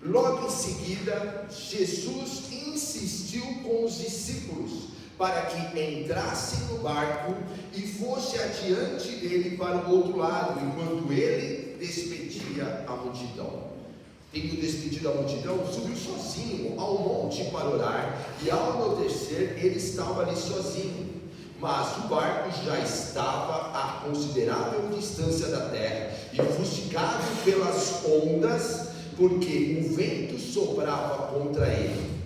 Logo em seguida, Jesus insistiu com os discípulos para que entrassem no barco e fosse adiante dele para o outro lado, enquanto ele despedia a multidão. Tendo despedido a multidão, subiu sozinho ao monte para orar, e ao anoitecer ele estava ali sozinho. Mas o barco já estava a considerável distância da terra, e fustigado pelas ondas, porque o vento soprava contra ele.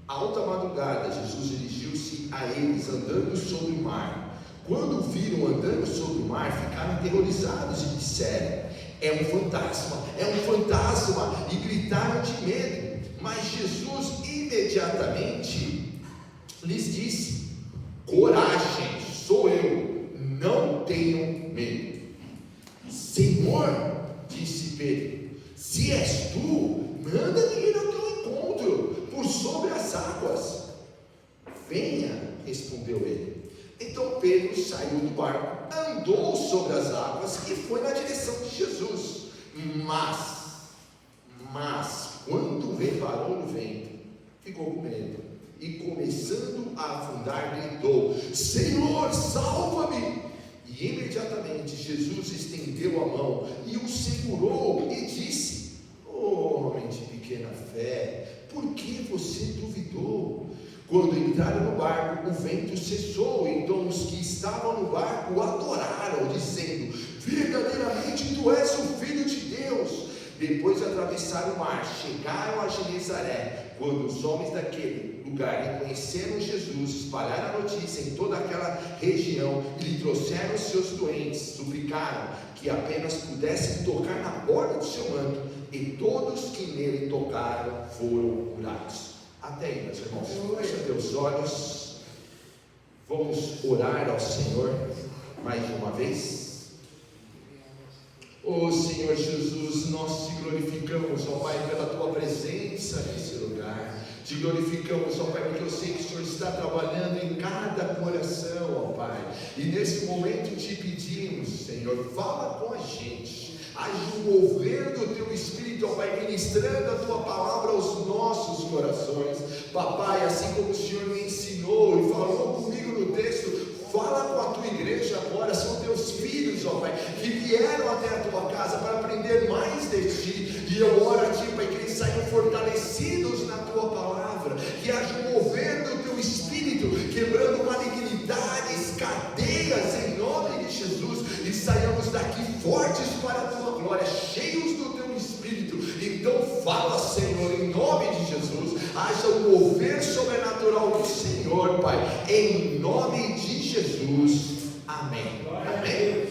À alta madrugada, Jesus dirigiu-se a eles andando sobre o mar. Quando o viram andando sobre o mar, ficaram aterrorizados e disseram: é um fantasma, é um fantasma, e gritaram de medo. Mas Jesus imediatamente lhes disse: coragem, sou eu, não tenham medo. Senhor, disse Pedro, se és tu, manda-me ir ao teu encontro por sobre as águas. Venha, respondeu ele. Então Pedro saiu do barco, andou sobre as águas e foi na direção de Jesus. Mas quando reparou no vento, ficou com medo e, começando a afundar, gritou: Senhor, salva-me! E imediatamente Jesus estendeu a mão e o segurou e disse: homem de pequena fé, por que você duvidou? Quando entraram no barco, o vento cessou. Então os que estavam no barco o adoraram, dizendo: verdadeiramente tu és o Filho de Deus. Depois de atravessar o mar, chegaram a Genesaré. Quando os homens daquele lugar reconheceram Jesus, espalharam a notícia em toda aquela região e lhe trouxeram os seus doentes, suplicaram que apenas pudessem tocar na borda do seu manto, e todos que nele tocaram foram curados. Até aí, meus irmãos, fecha teus olhos, vamos orar ao Senhor mais uma vez. Oh Senhor Jesus, nós te glorificamos, ó Pai, pela tua presença nesse lugar. Te glorificamos, ó Pai, porque eu sei que o Senhor está trabalhando em cada coração, ó Pai. E nesse momento te pedimos, Senhor, fala com a gente. Haja um mover do teu Espírito, ó Pai, ministrando a tua palavra aos nossos corações. Papai, assim como o Senhor me ensinou e falou comigo no texto, fala com a tua igreja agora. São teus filhos, ó Pai, que vieram até a tua casa para aprender mais de ti. E eu oro a ti, Pai, que eles saiam fortalecidos na tua palavra. Que haja um mover do teu Espírito, quebrando malignidades, cadeias, em nome de Jesus. E saiamos daqui fortes para a tua glória, cheios do teu Espírito. Então fala, Senhor, em nome de Jesus. Haja um mover sobrenatural do Senhor, Pai, em nome de Jesus. Amém. Amém.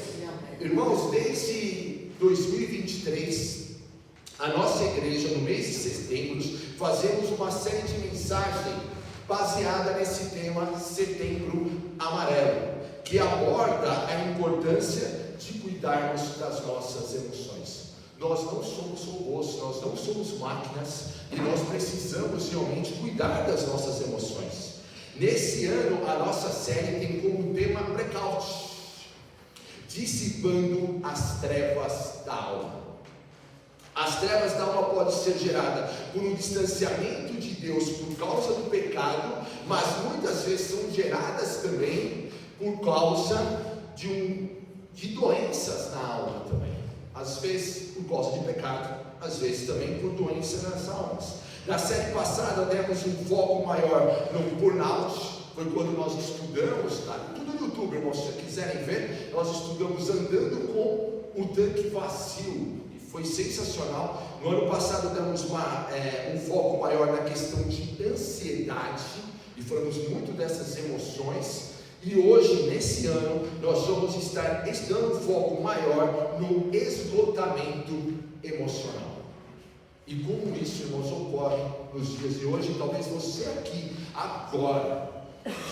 Irmãos, desde 2023, a nossa igreja, no mês de setembro, fazemos uma série de mensagens baseada nesse tema Setembro Amarelo, que aborda a importância de cuidarmos das nossas emoções. Nós não somos robôs, nós não somos máquinas, e nós precisamos realmente cuidar das nossas emoções. Nesse ano, a nossa série tem como tema Blackout, dissipando as trevas da alma. As trevas da alma podem ser geradas por um distanciamento de Deus por causa do pecado, mas muitas vezes são geradas também por causa de doenças na alma também. Às vezes por causa de pecado, às vezes também por doenças nas almas. Na série passada demos um foco maior no burnout. Foi quando nós estudamos, tá? Tudo no YouTube, irmãos, se vocês quiserem ver, nós estudamos andando com o tanque vazio. Foi sensacional. No ano passado demos um foco maior na questão de ansiedade, e falamos muito dessas emoções. E hoje, nesse ano, nós vamos estar dando foco maior no esgotamento emocional. E como isso, irmãos, ocorre nos dias de hoje. Talvez você aqui, agora,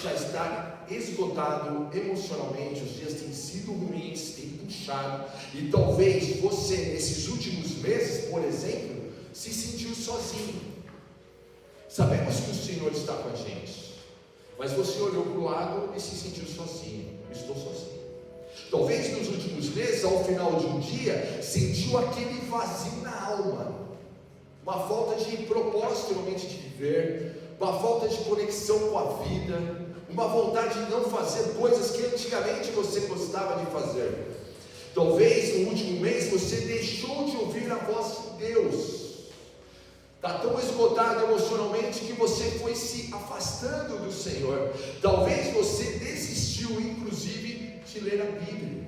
já está esgotado emocionalmente. Os dias têm sido ruins, têm puxado. E talvez você, nesses últimos meses, por exemplo, se sentiu sozinho. Sabemos que o Senhor está com a gente, mas você olhou para o lado e se sentiu sozinho. Estou sozinho. Talvez nos últimos meses, ao final de um dia, sentiu aquele vazio na alma. uma falta de propósito realmente de viver, uma falta de conexão com a vida, uma vontade de não fazer coisas que antigamente você gostava de fazer. Talvez no último mês você deixou de ouvir a voz de Deus. Está tão esgotado emocionalmente que você foi se afastando do Senhor. Talvez você desistiu, inclusive, de ler a Bíblia.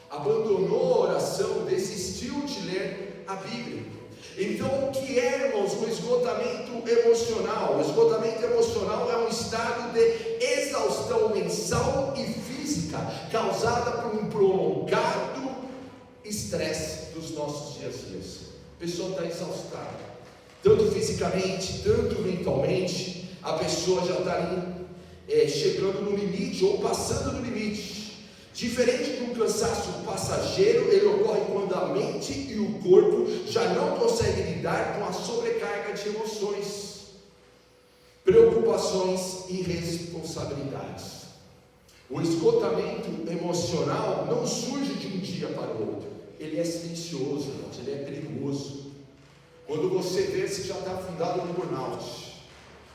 Abandonou a oração, desistiu de ler a Bíblia. Então, o que é, irmãos, o esgotamento emocional? O esgotamento emocional é um estado de exaustão mental e física causada por um prolongado estresse dos nossos dias a dias. A pessoa está exaustada, tanto fisicamente, tanto mentalmente. A pessoa já está ali chegando no limite ou passando do limite. Diferente de um cansaço passageiro, ele ocorre quando a mente e o corpo já não conseguem lidar com a sobrecarga de emoções, preocupações e responsabilidades. O esgotamento emocional não surge de um dia para o outro. Ele é silencioso, irmãos, ele é perigoso. Quando você vê, você já está afundado no burnout.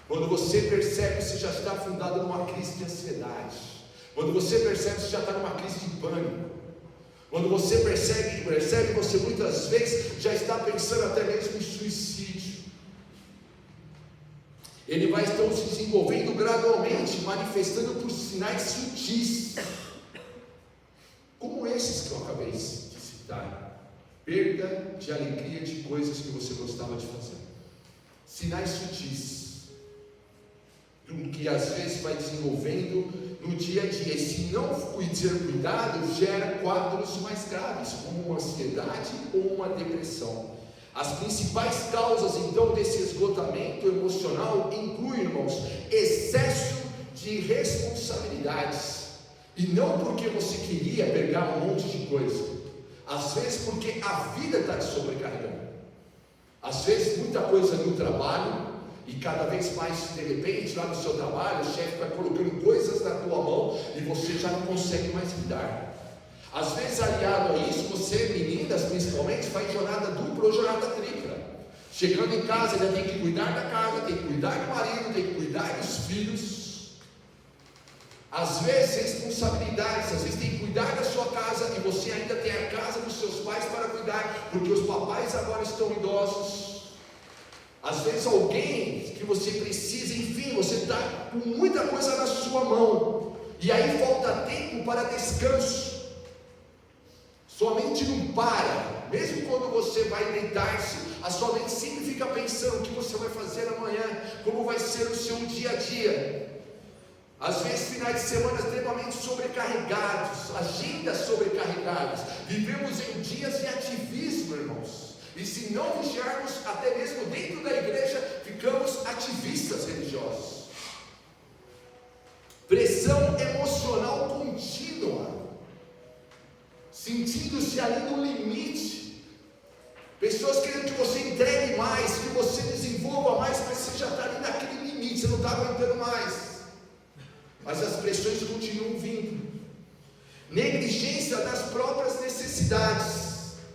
Quando você percebe, você já está afundado numa crise de ansiedade. Quando você percebe, você já está numa crise de pânico. Quando você percebe, você muitas vezes já está pensando até mesmo em suicídio. Ele vai então se desenvolvendo gradualmente, manifestando por sinais sutis, como esses que eu acabei de citar. Perda de alegria de coisas que você gostava de fazer. Sinais sutis, que às vezes vai desenvolvendo no dia a dia, e se não ser cuidado, gera quadros mais graves, como uma ansiedade ou uma depressão. As principais causas então desse esgotamento emocional incluem, irmãos, excesso de responsabilidades, e não porque você queria pegar um monte de coisa, às vezes porque a vida está te sobrecarregando, às vezes muita coisa no trabalho, e cada vez mais, de repente, lá no seu trabalho, o chefe vai colocando coisas na tua mão e você já não consegue mais lidar. Às vezes, aliado a isso, você, meninas principalmente, faz jornada dupla ou jornada tripla. Chegando em casa, ainda tem que cuidar da casa, tem que cuidar do marido, tem que cuidar dos filhos. Às vezes, responsabilidades, às vezes tem que cuidar da sua casa e você ainda tem a casa dos seus pais para cuidar, porque os papais agora estão idosos. Às vezes alguém que você precisa, enfim, você está com muita coisa na sua mão, e aí falta tempo para descanso. Sua mente não para, mesmo quando você vai deitar-se, a sua mente sempre fica pensando o que você vai fazer amanhã, como vai ser o seu dia a dia. Às vezes finais de semana extremamente sobrecarregados, agendas sobrecarregadas, vivemos em dias de ativismo, irmãos. E se não vigiarmos, até mesmo dentro da igreja, ficamos ativistas religiosos. Pressão emocional contínua, sentindo-se ali no limite. Pessoas querendo que você entregue mais, que você desenvolva mais, mas você já está ali naquele limite, você não está aguentando mais. Mas as pressões continuam vindo. Negligência das próprias necessidades.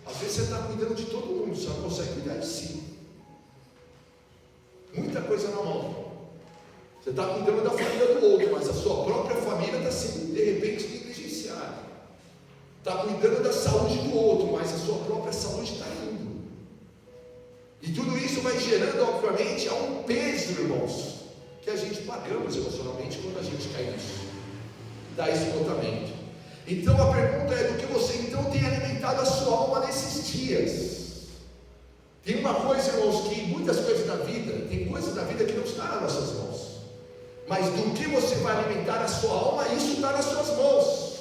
Às vezes você está cuidando de todo mundo, você não consegue cuidar de si. Muita coisa na mão. Você está cuidando da família do outro, mas a sua própria família está sendo de repente negligenciada. Está cuidando da saúde do outro, mas a sua própria saúde está indo. E tudo isso vai gerando, obviamente, a um peso, irmãos, que a gente pagamos emocionalmente quando a gente cai nisso. Dá esgotamento. Então a pergunta é: do que você então tem alimentado a sua alma nesses dias? Tem uma coisa, irmãos, que muitas coisas da vida, tem coisas da vida que não está nas nossas mãos, mas do que você vai alimentar a sua alma, isso está nas suas mãos.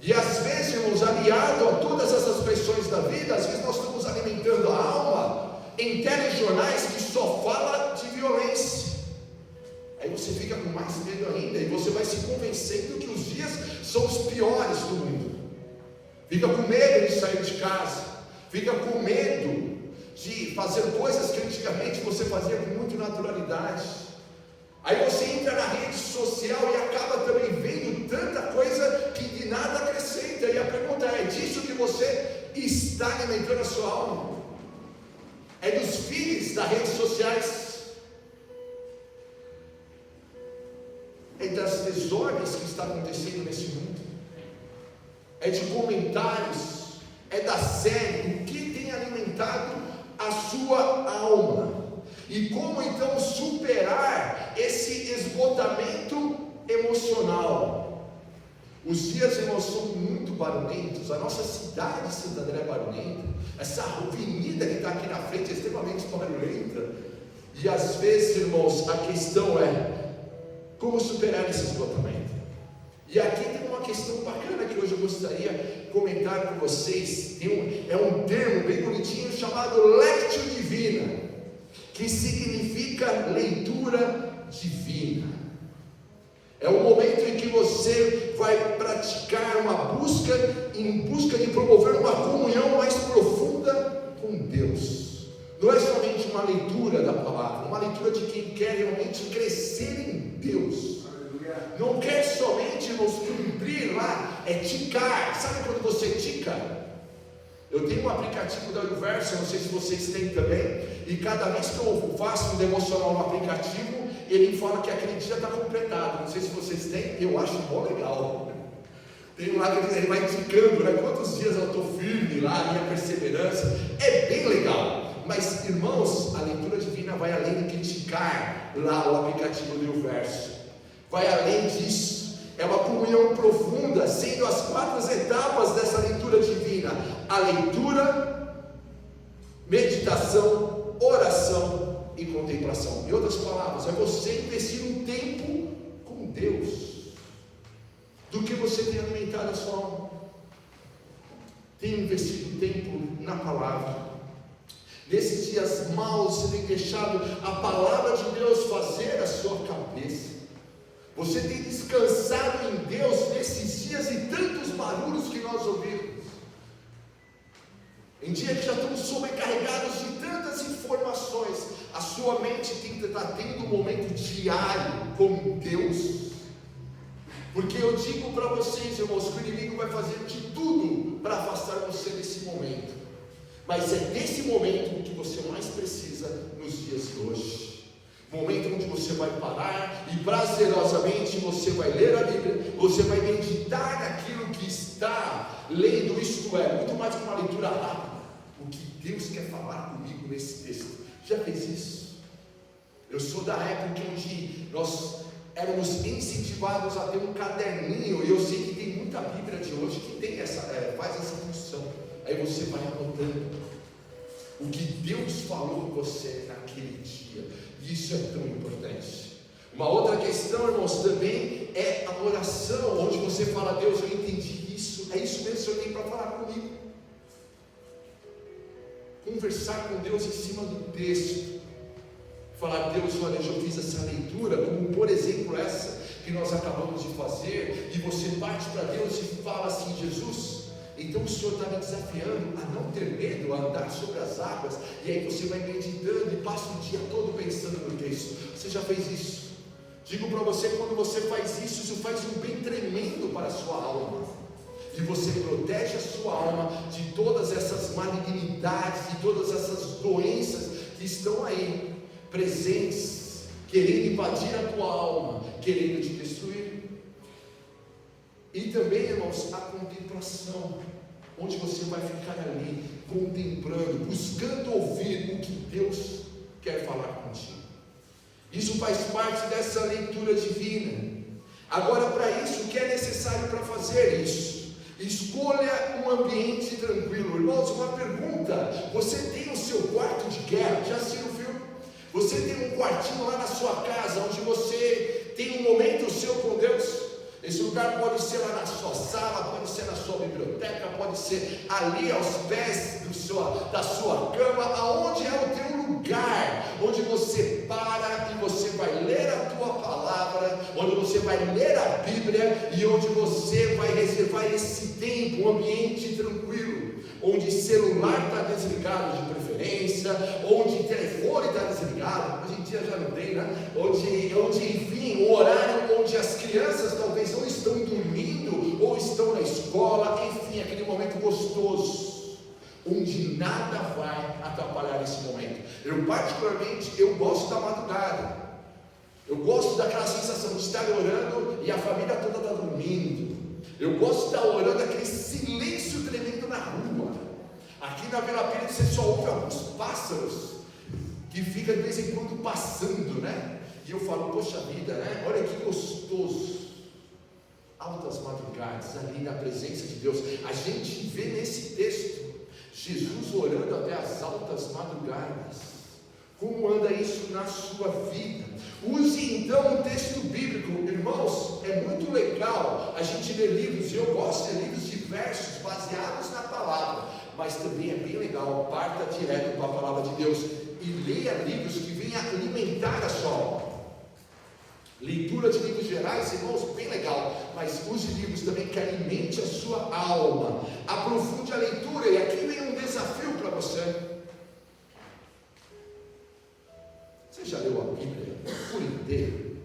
E às vezes, irmãos, aliado a todas essas pressões da vida, às vezes nós estamos alimentando a alma em telejornais que só fala de violência. Aí você fica com mais medo ainda, e você vai se convencendo que os dias são os piores do mundo. Fica com medo de sair de casa, fica com medo de fazer coisas que antigamente você fazia com muita naturalidade. Aí você entra na rede social e acaba também vendo tanta coisa que de nada acrescenta. E a pergunta é: disso que você está alimentando a sua alma? É das redes sociais, é das desordens que está acontecendo nesse mundo, é de comentários, é da série, o que tem alimentado a sua alma, e como então superar esse esgotamento emocional. Os dias, irmãos, são muito barulhentos. A nossa cidade de Santo André é barulhenta, essa avenida que está aqui na frente é extremamente barulhenta, e às vezes, irmãos, a questão é como superar esse esgotamento. E aqui tem uma questão bacana que hoje eu gostaria de comentar com vocês. É um termo bem bonitinho chamado Lectio Divina, que significa leitura divina. É o momento em que você vai praticar uma busca, em busca de promover uma comunhão mais profunda com Deus. Não é somente uma leitura da palavra, uma leitura de quem quer realmente crescer em Deus. Não quer somente nos cumprir lá, é ticar. Sabe quando você tica? Eu tenho um aplicativo da Universo, não sei se vocês têm também, e cada vez que eu faço um devocional no aplicativo, ele fala que aquele dia está completado. Não sei se vocês têm, eu acho mó legal. Tem um lá que ele vai ticando, né? Quantos dias eu estou firme lá, minha perseverança, é bem legal. Mas, irmãos, a leitura divina vai além de criticar lá o aplicativo do Universo, vai além disso. É uma comunhão profunda, sendo as 4 etapas dessa leitura divina: a leitura, meditação, oração e contemplação. Em outras palavras, é você investir um tempo com Deus. Do que você tem alimentado a sua alma? Tem investido tempo na palavra? Nesses dias maus, você tem deixado a palavra de Deus fazer a sua cabeça? Você tem descansado em Deus nesses dias e tantos barulhos que nós ouvimos? Em dias que já estamos sobrecarregados de tantas informações, a sua mente tem que estar tendo um momento diário com Deus. Porque eu digo para vocês, irmãos, que o inimigo vai fazer de tudo para afastar você desse momento. Mas é desse momento que você mais precisa nos dias de hoje. Momento onde você vai parar e prazerosamente você vai ler a Bíblia, você vai meditar naquilo que está lendo, isto é, muito mais que uma leitura rápida. O que Deus quer falar comigo nesse texto? Já fez isso? Eu sou da época onde nós éramos incentivados a ter um caderninho, e eu sei que tem muita Bíblia de hoje que tem faz essa função. Aí você vai anotando o que Deus falou com você naquele dia. Isso é tão importante. Uma outra questão, irmãos, também é a oração, onde você fala: Deus, eu entendi isso, é isso mesmo que o Senhor tem para falar comigo. Conversar com Deus em cima do texto. Falar: Deus, olha, eu já fiz essa leitura, como por exemplo essa que nós acabamos de fazer, e você parte para Deus e fala assim: Jesus, então o Senhor está me desafiando a não ter medo, a andar sobre as águas. E aí você vai meditando e passa o dia todo pensando no texto. Você já fez isso? Digo para você, quando você faz isso, isso faz um bem tremendo para a sua alma. E você protege a sua alma de todas essas malignidades, de todas essas doenças que estão aí, presentes, querendo invadir a tua alma, querendo te destruir. E também, irmãos, a contemplação, onde você vai ficar ali, contemplando, buscando ouvir o que Deus quer falar contigo. Isso faz parte dessa leitura divina. Agora, para isso, o que é necessário para fazer isso? Escolha um ambiente tranquilo. Irmãos, uma pergunta: você tem o seu quarto de guerra? Já assistiu o filme? Você tem um quartinho lá na sua casa, onde você tem um momento seu com Deus? Esse lugar pode ser lá na sua sala, pode ser na sua biblioteca, pode ser ali aos pés da sua cama, aonde é o teu lugar, onde você para e você vai ler a tua palavra, onde você vai ler a Bíblia e onde você vai reservar esse tempo, um ambiente tranquilo, onde celular está desligado de preferência, onde telefone está desligado, hoje em dia já não tem, né? Onde enfim, o horário onde as crianças talvez ou estão dormindo, ou estão na escola, enfim, aquele momento gostoso, onde nada vai atrapalhar esse momento. Eu particularmente, eu gosto da madrugada. Eu gosto daquela sensação de estar orando e a família toda está dormindo. Eu gosto de estar orando aquele silêncio tremendo na rua. Aqui na Vila Pires você só ouve alguns pássaros que ficam de vez em quando passando, né? E eu falo, poxa vida, né? Olha que gostoso. Altas madrugadas, ali na presença de Deus. A gente vê nesse texto Jesus orando até as altas madrugadas. Como anda isso na sua vida? Use então o texto bíblico. Irmãos, é muito legal a gente ler livros. Eu gosto de livros diversos, baseados na palavra. Mas também é bem legal, parta direto para a palavra de Deus e leia livros que venham alimentar a sua alma. Leitura de livros gerais, irmãos, bem legal, mas use livros também que alimente a sua alma. Aprofunde a leitura, e aqui vem um desafio para você. Você já leu a Bíblia por inteiro?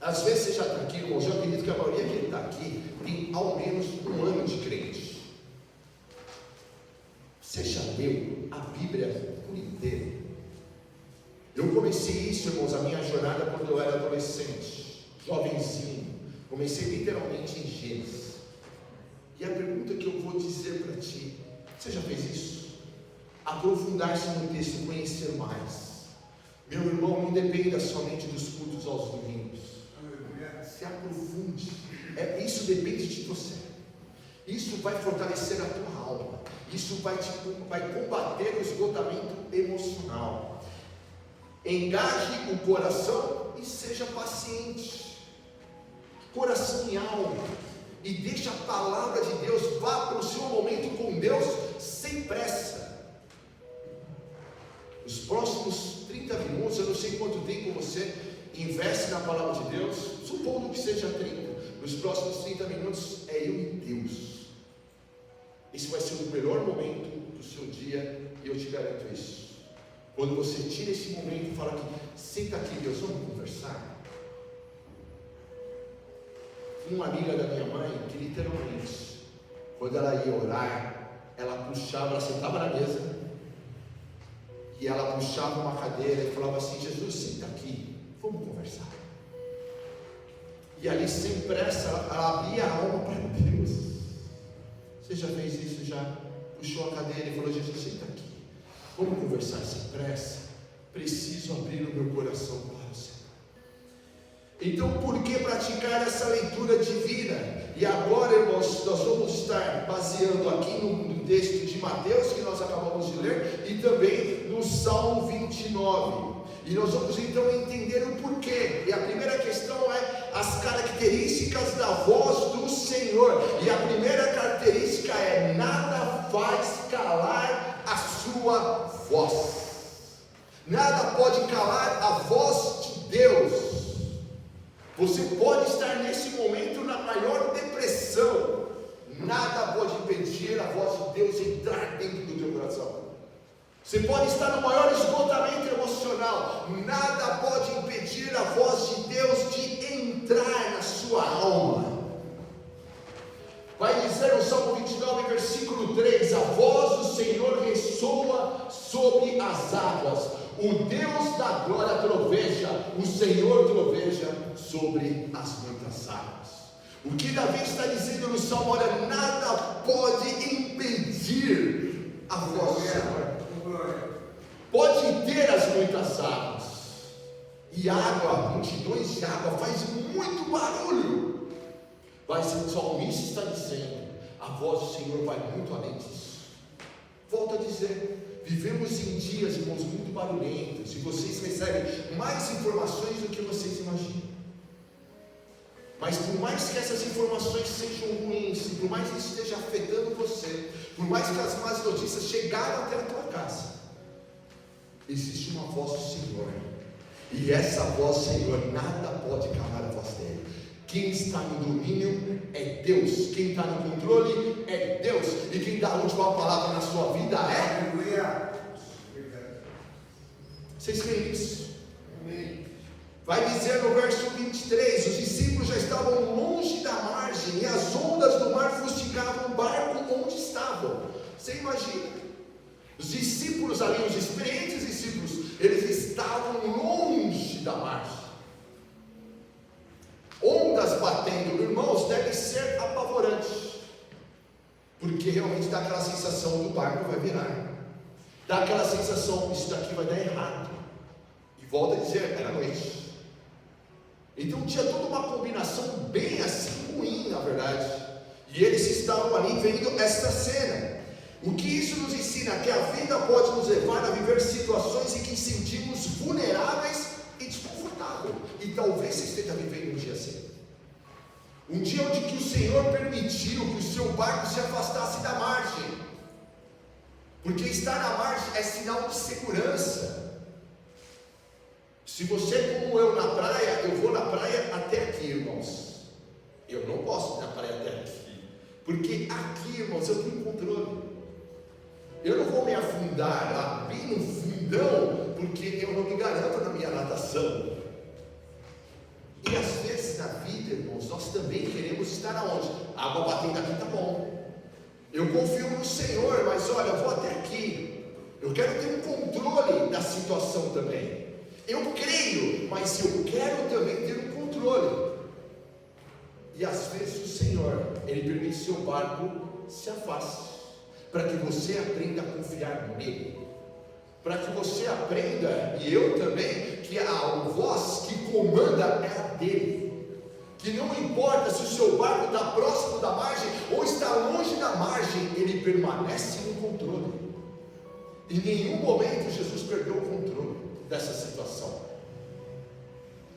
Às vezes você já está aqui, irmãos, eu acredito que a maioria que está aqui tem ao menos um ano de crente. Você já leu a Bíblia por inteiro? Eu comecei isso, irmãos, a minha jornada quando eu era adolescente, jovenzinho. Comecei literalmente em Gênesis. E a pergunta que eu vou dizer para ti: você já fez isso? Aprofundar-se no texto, conhecer mais. Meu irmão, não dependa somente dos cultos aos domingos. Se aprofunde. Isso depende de você. Isso vai fortalecer a tua alma. Isso vai combater o esgotamento emocional. Engaje o coração e seja paciente. Coração e alma. E deixe a palavra de Deus, vá para o seu momento com Deus sem pressa. Os próximos 30 minutos, eu não sei quanto tempo você investe na palavra de Deus, supondo que seja 30. Nos próximos 30 minutos é eu e Deus. Esse vai ser o melhor momento do seu dia, e eu te garanto isso. Quando você tira esse momento e fala que senta aqui, Deus, vamos conversar. Uma amiga da minha mãe que literalmente, quando ela ia orar, ela puxava, ela sentava na mesa e ela puxava uma cadeira e falava assim: Jesus, senta aqui, vamos conversar. E ali sem pressa ela abria a alma para Deus. Você já fez isso? Já puxou a cadeira e falou: Jesus, senta aqui, vamos conversar sem pressa. Preciso abrir o meu coração para o Senhor. Então, por que praticar essa leitura divina? E agora, irmãos, nós vamos estar baseando aqui no texto de Mateus, que nós acabamos de ler, e também no Salmo 29. E nós vamos então entender o porquê. E a primeira questão é as características da voz do Senhor. E a primeira característica é: nada faz calar a sua voz. Nada pode calar a voz de Deus. Você pode estar nesse momento na maior depressão. Nada pode impedir a voz de Deus entrar dentro do teu coração. Você pode estar no maior esgotamento emocional. Nada pode impedir a voz de Deus de entrar na sua alma. Vai dizer no Salmo 29, versículo 3: a voz do Senhor ressoa sobre as águas. O Deus da glória troveja, o Senhor troveja sobre as muitas águas. O que Davi está dizendo no Salmo: olha, nada pode impedir a voz do Senhor. Pode ter as muitas águas, e água, multidões de água, faz muito barulho. Mas o salmista está dizendo: a voz do Senhor vai muito além disso. Volto a dizer, vivemos em dias, irmãos, muito barulhentos, e vocês recebem mais informações do que vocês imaginam. Mas por mais que essas informações sejam ruins, e por mais que isso esteja afetando você, por mais que as más notícias chegaram até a tua casa, existe uma voz do Senhor, e essa voz do Senhor, nada pode calar a voz dele. Quem está no domínio é Deus, quem está no controle é Deus, e quem dá a última palavra na sua vida é. Aleluia. Vocês creem isso? Amém. Vai dizer no verso 23: os discípulos já estavam longe da margem, e as ondas do mar fustigavam o barco onde estavam. Você imagina? Os discípulos ali, repente dá aquela sensação do barco vai virar, dá aquela sensação, isso daqui vai dar errado, e volta a dizer, era noite. Então tinha toda uma combinação bem assim ruim, na verdade, e eles estavam ali vendo esta cena. O que isso nos ensina? Que a vida pode nos levar a viver situações em que sentimos vulneráveis e desconfortáveis, e talvez você esteja vivendo um dia assim. Um dia onde que o Senhor permitiu que o seu barco se afastasse da margem, porque estar na margem é sinal de segurança. Se você, como eu, na praia, eu vou na praia até aqui, irmãos. Eu não posso ir na praia até aqui, porque aqui, irmãos, eu tenho controle. Eu não vou me afundar lá bem no fundão, porque eu não me garanto na minha natação. E às vezes na vida, irmãos, nós também queremos estar aonde? A água batendo aqui, tá bom. Eu confio no Senhor, mas olha, eu vou até aqui. Eu quero ter um controle da situação também. Eu creio, mas eu quero também ter um controle. E às vezes o Senhor, Ele permite que seu barco se afaste, para que você aprenda a confiar nele, para que você aprenda, e eu também, que a voz que comanda é a dele, que não importa se o seu barco está próximo da margem ou está longe da margem, ele permanece no controle. Em nenhum momento Jesus perdeu o controle dessa situação.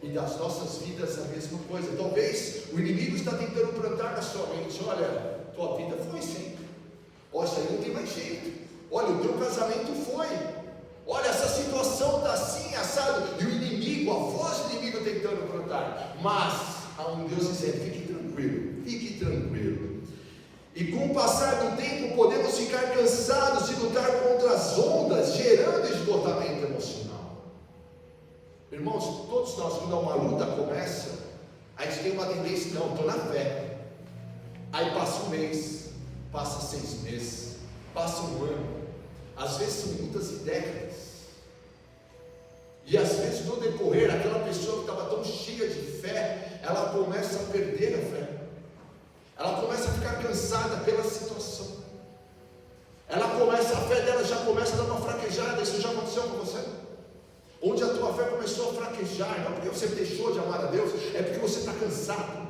E das nossas vidas a mesma coisa. Talvez o inimigo está tentando plantar na sua mente, olha, tua vida foi assim, olha, isso aí não tem mais jeito, olha, o teu casamento foi, olha, essa situação está assim, assado, e o inimigo, a voz do inimigo tentando plantar. Mas há um Deus dizendo, fique tranquilo. E com o passar do tempo podemos ficar cansados de lutar contra as ondas, gerando esgotamento emocional. Irmãos, todos nós, quando uma luta começa, a gente tem uma tendência, não, estou na fé. Aí passa um mês, passa 6 meses, passa um ano, às vezes são lutas e décadas, e às vezes no decorrer, aquela pessoa que estava tão cheia de fé, ela começa a perder a fé, ela começa a ficar cansada pela situação, a fé dela já começa a dar uma fraquejada. Isso já aconteceu com você? Onde a tua fé começou a fraquejar, não porque você deixou de amar a Deus, é porque você está cansado.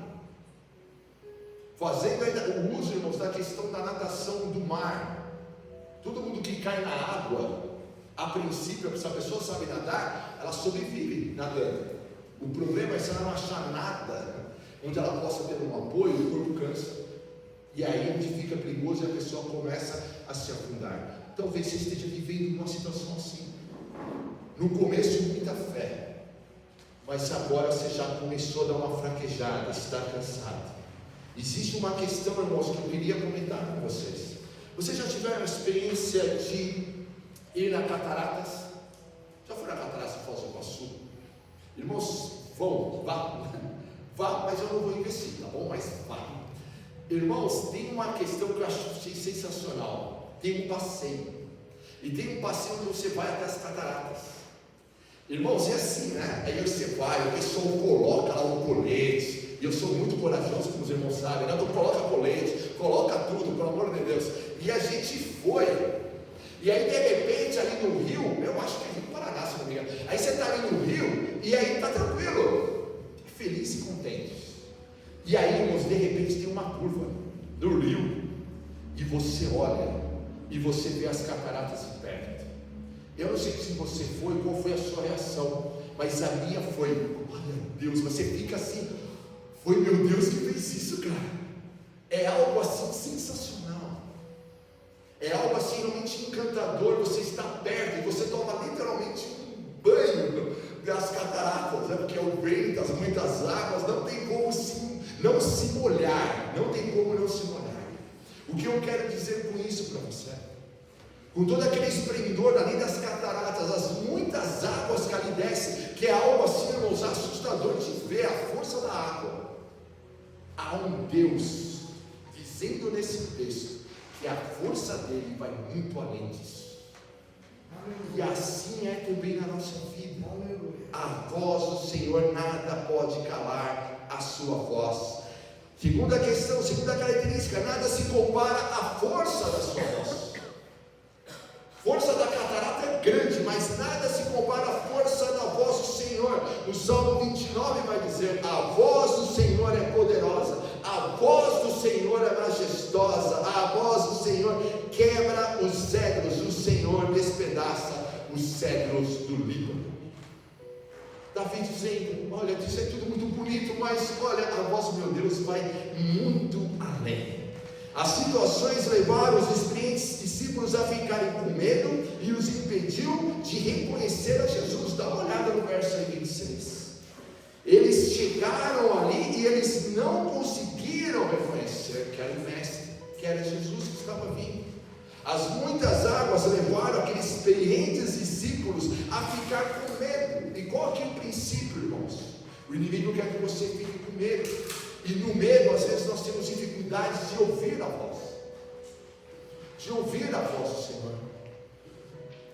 Fazendo ainda o uso, irmãos, da questão da natação do mar. Todo mundo que cai na água, a princípio, se a pessoa sabe nadar, ela sobrevive nadando. O problema é se ela não achar nada onde ela possa ter um apoio, o corpo cansa. E aí onde fica perigoso e a pessoa começa a se afundar. Talvez você esteja vivendo uma situação assim. No começo, muita fé, mas agora você já começou a dar uma fraquejada, está cansado. Existe uma questão, irmãos, que eu queria comentar com vocês. Vocês já tiveram a experiência de ir na cataratas? Já foram na cataratas de Foz do Iguaçu? Irmãos, vá, mas eu não vou investir, tá bom? Mas vá. Irmãos, tem uma questão que eu achei sensacional. Tem um passeio. E tem um passeio onde você vai até as cataratas. Irmãos, é assim, né? Aí você vai, o pessoal coloca lá um colete. E eu sou muito corajoso, como os irmãos sabem, né? Então coloca colete, coloca tudo, pelo amor de Deus. E a gente foi. E aí de repente ali no rio, eu acho que é Rio Paraná, se não me engano. Aí você está ali no rio, e aí está tranquilo, feliz e contente. E aí, irmãos, de repente tem uma curva do rio, e você olha, e você vê as cataratas de perto. Eu não sei se você foi, qual foi a sua reação, mas a minha foi, olha Deus, você fica assim, foi meu Deus que fez isso, cara. É algo assim sensacional, é algo assim realmente encantador. Você está perto e você toma literalmente um banho das cataratas, né? Porque é o vento, as muitas águas, não tem como não se molhar, não tem como não se molhar. O que eu quero dizer com isso para você? Com todo aquele esplendor ali das cataratas, as muitas águas que ali descem, que é algo assim, irmãos, assustador de ver a força da água. Há um Deus dizendo nesse texto que a força dele vai muito além disso. E assim é também na nossa vida. A voz do Senhor, nada pode calar a sua voz. Segunda questão, segunda característica: nada se compara à força da sua voz. Força da catarata é grande, mas nada se compara à força da voz do Senhor. No Salmo 29 vai dizer: a voz do Senhor é poderosa, a voz do Senhor é majestosa, a voz do Senhor quebra os cedros, o Senhor despedaça os cedros do Líbano. Davi dizendo: olha, isso é tudo muito bonito, mas olha, a voz do meu Deus vai muito além. As situações levaram os experientes discípulos a ficarem com medo e os impediu de reconhecer a Jesus. Dá uma olhada no verso 26. Eles chegaram ali e eles não conseguiram reconhecer que era o Mestre, que era Jesus que estava vindo. As muitas águas levaram aqueles experientes discípulos a ficar com medo. E qual que é o princípio, irmãos? O inimigo quer que você fique com medo. E no medo, às vezes, nós temos dificuldades de ouvir a voz. De ouvir a voz do Senhor.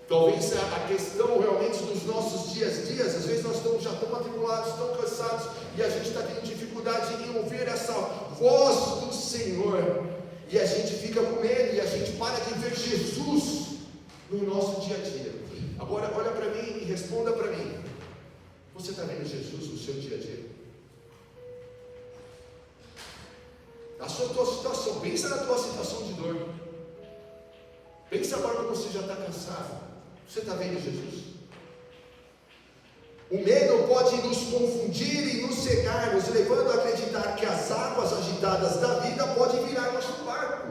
Talvez a questão realmente dos nossos dias a dias, às vezes nós já estamos atribulados, tão cansados, e a gente está tendo dificuldade em ouvir essa voz do Senhor. E a gente fica com medo, e a gente para de ver Jesus no nosso dia a dia. Agora, olha para mim e responda para mim: você está vendo Jesus no seu dia a dia? A sua situação, pensa na tua situação de dor. Pensa agora que você já está cansado. Você está vendo Jesus? O medo pode nos confundir e nos cegar, nos levando a acreditar que as águas agitadas da vida podem virar nosso barco.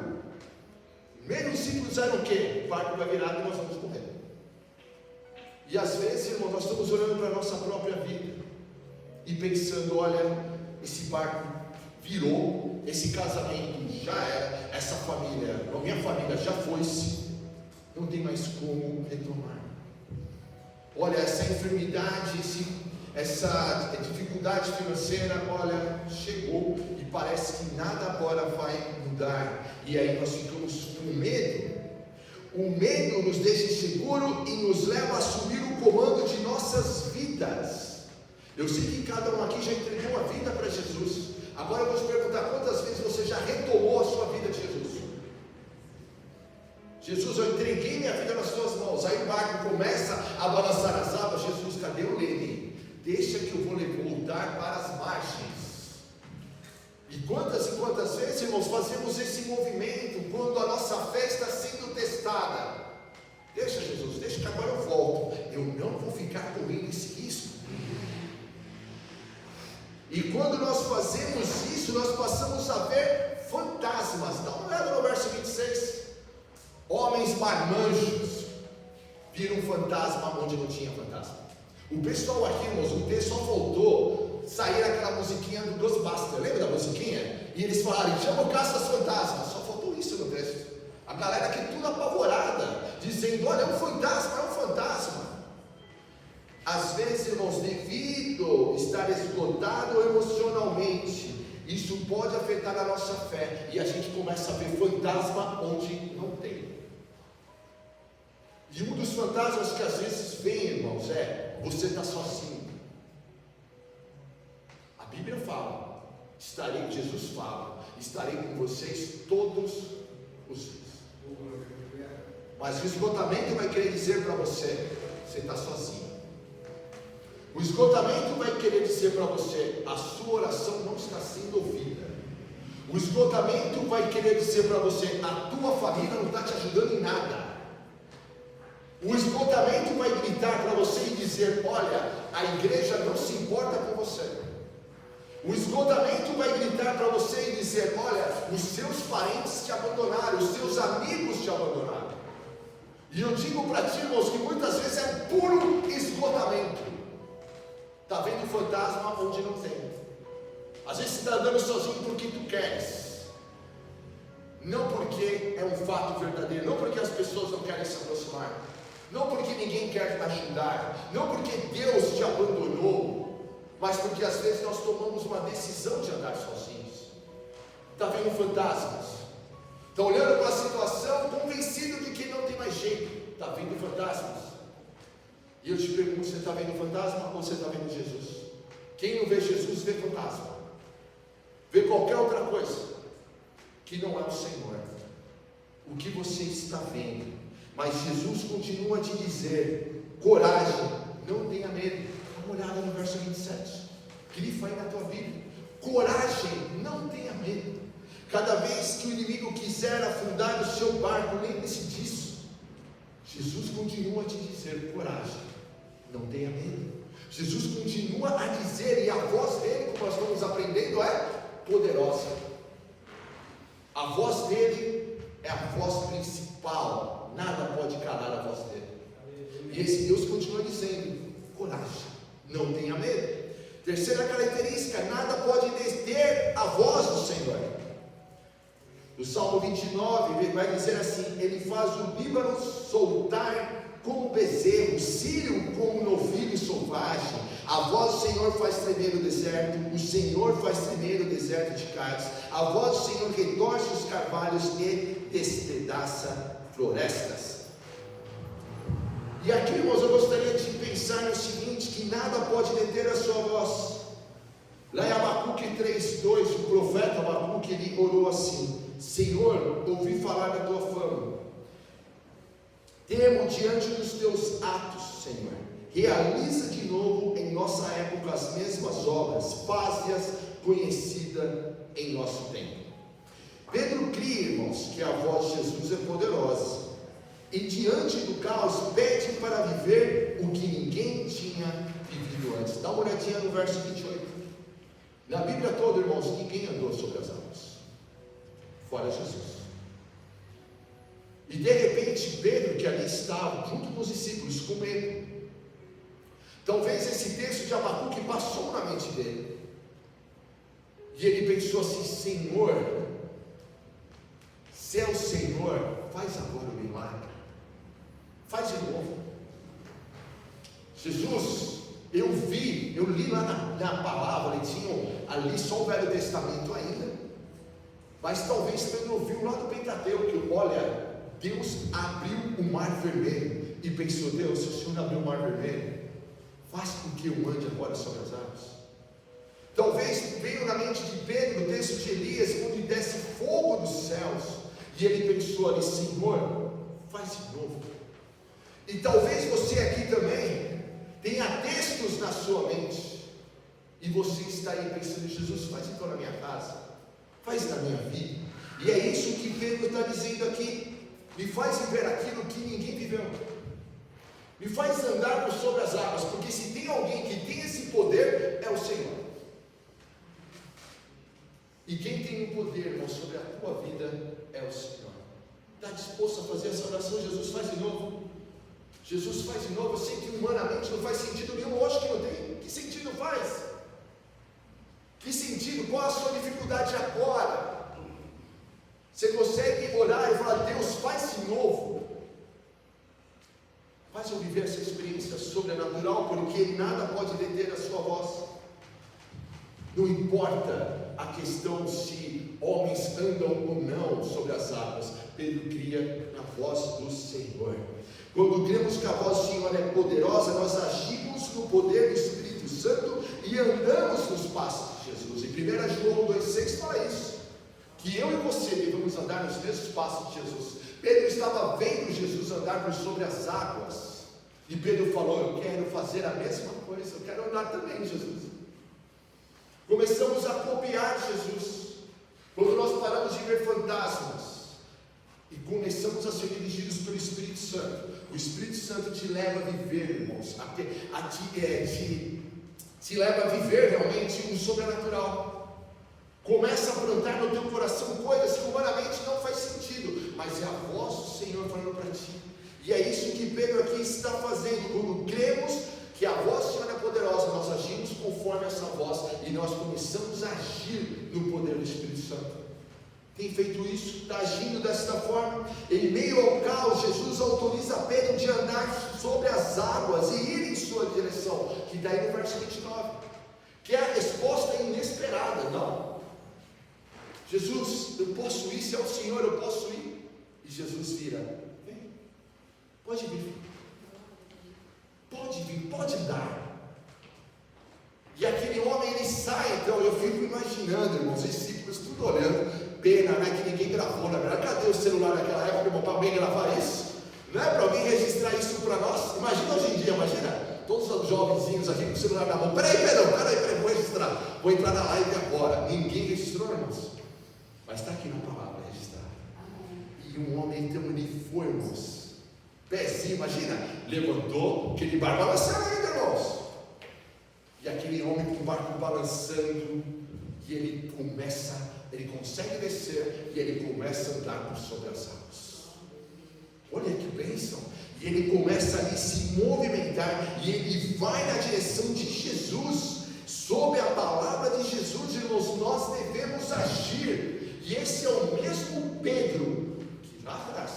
Menos simples era o quê? O barco vai virar e nós vamos correr. E às vezes, irmão, nós estamos olhando para a nossa própria vida e pensando: olha, esse barco virou, esse casamento já era, essa família, a minha família já foi-se, não tem mais como retomar. Olha, essa enfermidade, essa dificuldade financeira, olha, chegou e parece que nada agora vai mudar. E aí nós ficamos com medo. O medo nos deixa inseguro e nos leva a assumir o comando de nossas vidas. Eu sei que cada um aqui já entregou a vida para Jesus. Agora eu vou te perguntar: quantas vezes você já retomou a sua vida de Jesus? Jesus, eu entreguei minha vida nas suas mãos. Aí o barco começa a balançar as águas. Jesus, cadê o leme? Deixa que eu vou voltar para as margens. E quantas vezes, irmãos, fazemos esse movimento quando a nossa fé está sendo testada? Deixa, Jesus, deixa que agora eu volto. Eu não vou ficar correndo esse risco. E quando nós fazemos isso, nós passamos a ver fantasmas. Dá uma olhada no verso 26. Homens marmanjos viram um fantasma onde não tinha fantasma. O pessoal aqui, irmãos, o texto só faltou sair aquela musiquinha do Ghostbusters. Lembra da musiquinha? E eles falaram: chama o caça-fantasma. Só faltou isso no texto. A galera aqui tudo apavorada, dizendo: olha, é um fantasma, é um fantasma. Às vezes, irmãos, devido a estar esgotado emocionalmente, isso pode afetar a nossa fé, e a gente começa a ver fantasma onde não tem. E um dos fantasmas que às vezes vem, irmãos, é: você está sozinho. A Bíblia fala, Jesus fala: estarei com vocês todos os dias. Mas o esgotamento vai querer dizer para você: você está sozinho. O esgotamento vai querer dizer para você: a sua oração não está sendo ouvida. O esgotamento vai querer dizer para você: a tua família não está te ajudando em nada. O esgotamento vai gritar para você e dizer: olha, a igreja não se importa com você. O esgotamento vai gritar para você e dizer: olha, os seus parentes te abandonaram, os seus amigos te abandonaram. E eu digo para ti, irmãos, que muitas vezes é um puro esgotamento. Está vendo fantasma onde não tem. Às vezes você está andando sozinho porque tu queres, não porque é um fato verdadeiro, não porque as pessoas não querem se aproximar, não porque ninguém quer te ajudar, não porque Deus te abandonou, mas porque às vezes nós tomamos uma decisão de andar sozinhos. Está vendo fantasmas? Está olhando para a situação convencido de que não tem mais jeito. Está vendo fantasmas? E eu te pergunto: você está vendo fantasma ou você está vendo Jesus? Quem não vê Jesus vê fantasma. ver qualquer outra coisa que não é o Senhor, o que você está vendo. Mas Jesus continua a te dizer: coragem, não tenha medo. Dá uma olhada no verso 27, grifa aí na tua Bíblia: coragem, não tenha medo. Cada vez que o inimigo quiser afundar o seu barco, lembre-se disso. Jesus continua a te dizer: coragem, não tenha medo. Jesus continua a dizer, e a voz dele, como nós estamos aprendendo, é poderosa. A voz dele é a voz principal, nada pode calar a voz dele. E esse Deus continua dizendo: coragem, não tenha medo. Terceira característica: nada pode deter a voz do Senhor. O Salmo 29 vai dizer assim: ele faz o Líbano soltar como bezerro, Sírio como novilho selvagem. A voz do Senhor faz tremer o deserto, o Senhor faz tremer o deserto de Cádiz. A voz do Senhor retorce os carvalhos e despedaça florestas. E aqui, irmãos, eu gostaria de pensar no seguinte: que nada pode deter a sua voz. Lá em Abacuque 3:2, o profeta Abacuque, ele orou assim: Senhor, ouvi falar da tua fama, temo diante dos teus atos, Senhor. Realiza de novo em nossa época as mesmas obras, faze-as conhecida em nosso tempo. Pedro cria, irmãos, que a voz de Jesus é poderosa, e diante do caos pede para viver o que ninguém tinha vivido antes. Dá uma olhadinha no verso 28. Na Bíblia toda, irmãos, ninguém andou sobre as águas, fora Jesus. E de repente Pedro, que ali estava junto com os discípulos, com medo. Talvez esse texto de Abacuque passou na mente dele, e ele pensou assim: Senhor, se é o Senhor, faz agora o milagre, faz de novo. Jesus, eu li lá na palavra, eles tinham ali só o Velho Testamento ainda, mas talvez também ouviu lá do Pentateuco: olha, Deus abriu o mar vermelho, e pensou: Deus, se o Senhor abriu o mar vermelho, faz com que eu ande agora sobre as águas. Talvez veio na mente de Pedro o texto de Elias, quando desce fogo dos céus, e ele pensou ali: Senhor, faz de novo. E talvez você aqui também tenha textos na sua mente, e você está aí pensando: Jesus, faz então na minha casa, faz na minha vida. E é isso que Pedro está dizendo aqui: me faz viver aquilo que ninguém viveu, me faz andar por sobre as águas, porque se tem alguém que tem esse poder, é o Senhor. E quem tem o poder, irmão, sobre a tua vida é o Senhor. Está disposto a fazer essa oração? Jesus, faz de novo. Jesus, faz de novo. Eu sei que humanamente não faz sentido nenhum, eu acho que não tem. Que sentido faz? Que sentido? Qual a sua dificuldade agora? Você consegue orar e falar: Deus, faz de novo. Faz eu viver essa experiência sobrenatural, porque nada pode deter a sua voz. Não importa a questão se homens andam ou não sobre as águas, Pedro cria na voz do Senhor. Quando cremos que a voz do Senhor é poderosa, nós agimos no poder do Espírito Santo e andamos nos passos de Jesus. Em 1 João 2,6 fala isso, que eu e você devemos andar nos mesmos passos de Jesus. Pedro estava vendo Jesus andar por sobre as águas, e Pedro falou: eu quero fazer a mesma coisa, eu quero andar também, Jesus. Começamos a copiar Jesus, quando nós paramos de ver fantasmas, e começamos a ser dirigidos pelo Espírito Santo. O Espírito Santo te leva a viver, irmãos, te leva a viver realmente um sobrenatural. Começa a plantar no teu coração coisas que humanamente não faz sentido, mas é a voz do Senhor falando para ti. E é isso que Pedro aqui está fazendo. Quando cremos que a voz do Senhor é poderosa, nós agimos conforme essa voz, e nós começamos a agir no poder do Espírito Santo. Tem feito isso? Está agindo desta forma? Em meio ao caos, Jesus autoriza Pedro de andar sobre as águas e ir em sua direção, que está aí no verso 29, que é a resposta inesperada. Não, Jesus, eu posso ir, se é o Senhor, eu posso ir. E Jesus vira: vem, pode vir, pode vir, pode andar. E aquele homem, ele sai. Então eu fico imaginando, irmãos, os discípulos tudo olhando. Pena, né, que ninguém gravou, na verdade. Cadê o celular naquela época, irmão, para alguém gravar isso? Não é para alguém registrar isso para nós? Imagina hoje em dia, imagina todos os jovenzinhos aqui com o celular na mão. Peraí, vou registrar. Vou entrar na live agora. Ninguém registrou, irmãos. Mas está aqui na palavra registrado. E um homem, então, ele foi, irmãos. Pezinho, imagina. Levantou, aquele barco balançando ainda, irmãos. E aquele homem com o barco balançando. E ele consegue descer. E ele começa a andar por sobre as águas. Olha que bênção. E ele começa ali a se movimentar. E ele vai na direção de Jesus. Sob a palavra de Jesus, irmãos, nós devemos agir. E esse é o mesmo Pedro que lá atrás,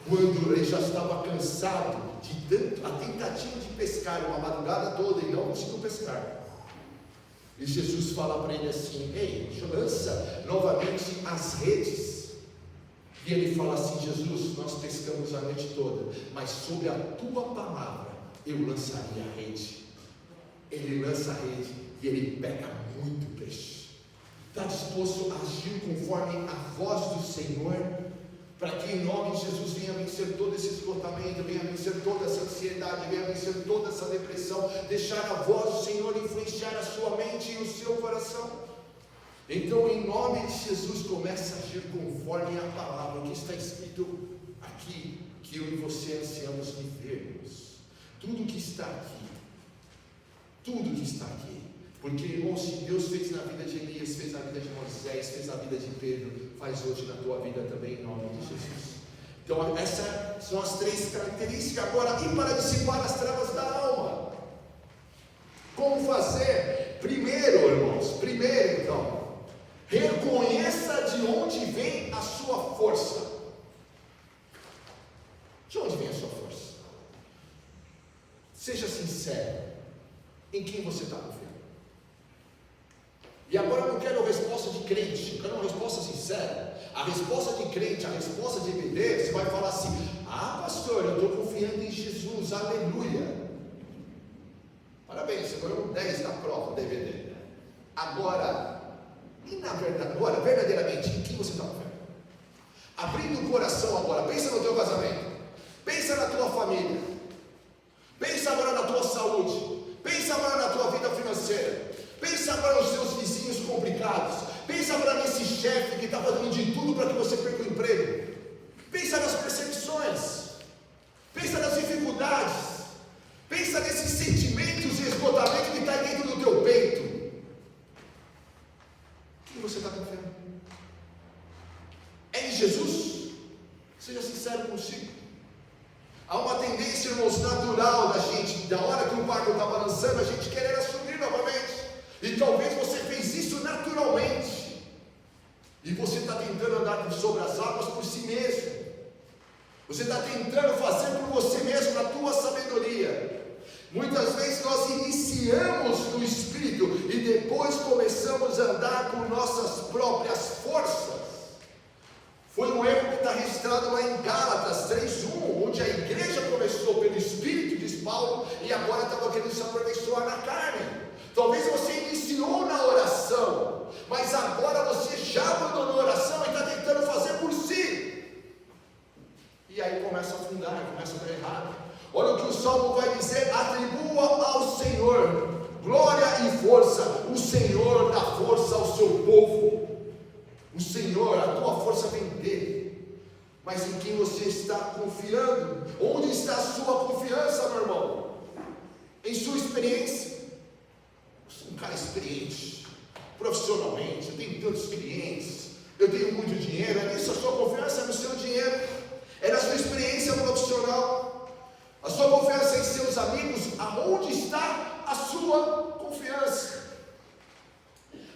quando ele já estava cansado de tanto a tentativa de pescar uma madrugada toda e não conseguiu pescar. E Jesus fala para ele assim: ei, lança novamente as redes. E ele fala assim: Jesus, nós pescamos a noite toda, mas sobre a tua palavra eu lançaria a rede. Ele lança a rede e ele pega muito peixe. Está disposto a agir conforme a voz do Senhor, para que em nome de Jesus venha vencer todo esse esgotamento, venha vencer toda essa ansiedade, venha vencer toda essa depressão, deixar a voz do Senhor influenciar a sua mente e o seu coração. Então, em nome de Jesus, comece a agir conforme a palavra, que está escrito aqui, que eu e você ansiamos vivermos. Tudo que está aqui, porque, irmãos, se Deus fez na vida de Elias, fez na vida de Moisés, fez na vida de Pedro, faz hoje na tua vida também, em nome de Jesus. Então, essas são as três características. Agora, e para dissipar as trevas da alma? Como fazer? Primeiro, então, reconheça de onde vem a sua força. De onde vem a sua força? Seja sincero. Em quem você está confiando? E agora eu não quero a resposta de crente, eu quero uma resposta sincera. A resposta de crente, a resposta de DVD, você vai falar assim: ah, pastor, eu estou confiando em Jesus, aleluia. Parabéns, você ganhou 10 na prova, DVD. Agora, verdadeiramente, em quem você está confiando? Abrindo o coração agora, pensa no teu casamento, pensa na tua família, pensa agora na tua saúde. Pensa agora na tua vida financeira. Pensa agora nos seus vizinhos complicados. Pensa agora nesse chefe que está fazendo de tudo para que você perca o emprego. Pensa nas perseguições. Pensa nas dificuldades. Pensa nesses sentimentos de esgotamento que está dentro do teu peito. Quem você está confiando? É em Jesus? Seja sincero consigo. Há uma tendência, irmãos, natural da gente, da hora que o barco está balançando, a gente querer assumir novamente. E talvez você fez isso naturalmente. E você está tentando andar sobre as águas por si mesmo. Você está tentando fazer por você mesmo, na tua sabedoria. Muitas vezes nós iniciamos no Espírito e depois começamos a andar por nossas próprias forças. Foi um erro que está registrado lá em Gálatas 3:1, onde a igreja começou pelo Espírito, diz Paulo, e agora estava querendo se aperfeiçoar na carne. Talvez você iniciou na oração, mas agora você já abandonou a oração e está tentando fazer por si. E aí começa a afundar, começa a dar errado. Olha o que o Salmo vai dizer: atribua ao Senhor glória e força. O Senhor dá força ao seu povo. O Senhor, a tua força vem dele. Mas em quem você está confiando? Onde está a sua confiança, meu irmão? Em sua experiência? Eu sou um cara experiente, profissionalmente, eu tenho tantos clientes, eu tenho muito dinheiro. É nisso a sua confiança? É no seu dinheiro? É na sua experiência profissional? A sua confiança em seus amigos? Aonde está a sua confiança?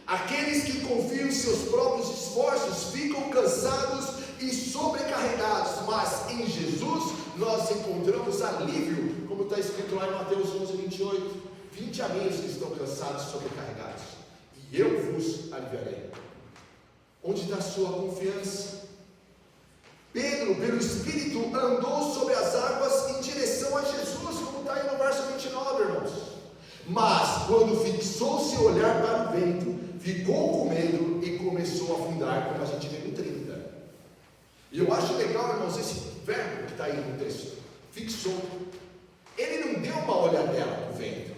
Aqueles que confiam em seus próprios esforços ficam cansados e sobrecarregados, mas em Jesus nós encontramos alívio, como está escrito lá em Mateus 11:28. 20 amigos que estão cansados e sobrecarregados, e eu vos aliviarei. Onde está a sua confiança? Pedro, pelo Espírito, andou sobre as águas em direção a Jesus, como está aí no verso 29, irmãos. Mas ficou com medo e começou a afundar, como a gente vê no 30. E eu acho legal, irmãos, esse verbo que está aí no texto, fixou. Ele não deu uma olhadela para o vento.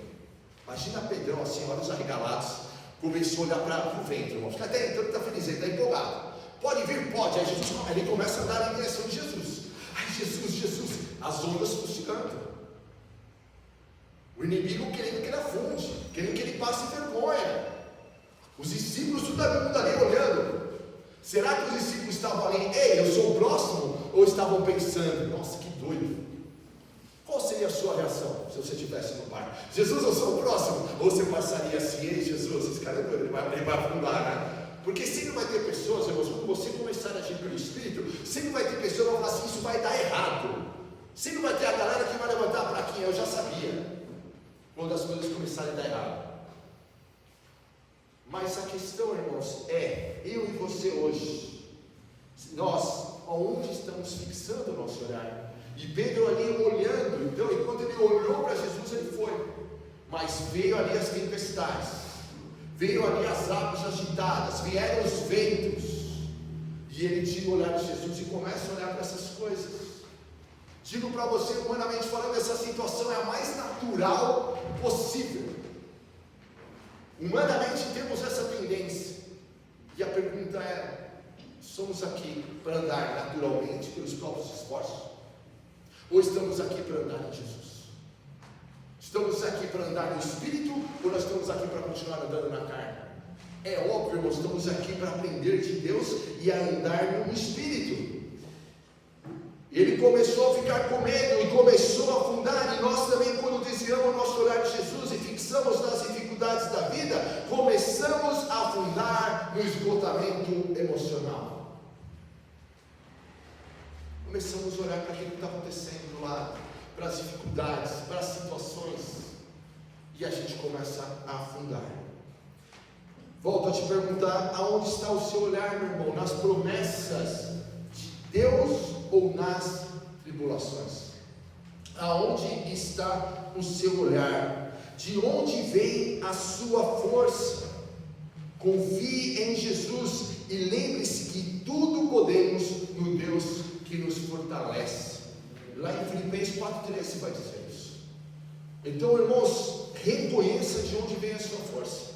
Imagina Pedrão assim, olhos arregalados, começou a olhar para o vento, irmãos. Até então ele está feliz, ele está empolgado. Pode vir? Pode. Aí Jesus, ele começa a andar em direção de Jesus. Ai, Jesus, Jesus, as ondas fustigando. O inimigo querendo que ele afunde, querendo que ele passe vergonha. Os discípulos, todo mundo ali olhando. Será que os discípulos estavam ali, ei, eu sou o próximo? Ou estavam pensando, nossa, que doido. Qual seria a sua reação se você estivesse no barco? Jesus, eu sou o próximo? Ou você passaria assim, ei, Jesus, esse cara é doido, ele vai afundar, né? Porque sempre vai ter pessoas, irmãos, quando você começar a agir pelo Espírito, sempre vai ter pessoas que vão falar assim, isso vai dar errado. Sempre vai ter a galera que vai levantar a plaquinha, eu já sabia. Quando as coisas começarem a dar errado. Mas a questão, irmãos, é, eu e você hoje, nós, aonde estamos fixando o nosso olhar? E Pedro ali olhando, então, enquanto ele olhou para Jesus, ele foi. Mas veio ali as tempestades, veio ali as águas agitadas, vieram os ventos, e ele tira o olhar de Jesus e começa a olhar para essas coisas. Digo para você, humanamente falando, essa situação é a mais natural possível. Humanamente temos essa tendência. E a pergunta é, somos aqui para andar naturalmente pelos próprios esforços? Ou estamos aqui para andar em Jesus? Estamos aqui para andar no Espírito, ou nós estamos aqui para continuar andando na carne? É óbvio, irmãos, estamos aqui para aprender de Deus e a andar no Espírito. Ele começou a ficar com medo e começou a afundar, e nós também, quando desviamos o nosso olhar de Jesus e fixamos nas dificuldades da vida, começamos a afundar no esgotamento emocional. Começamos a olhar para aquilo que está acontecendo do lado, para as dificuldades, para as situações, e a gente começa a afundar. Volto a te perguntar, aonde está o seu olhar, meu irmão? Nas promessas de Deus ou nas tribulações? Aonde está o seu olhar? De onde vem a sua força? Confie em Jesus e lembre-se que tudo podemos no Deus que nos fortalece. Lá em Filipenses 4,13 vai dizer isso. Então, irmãos, reconheça de onde vem a sua força.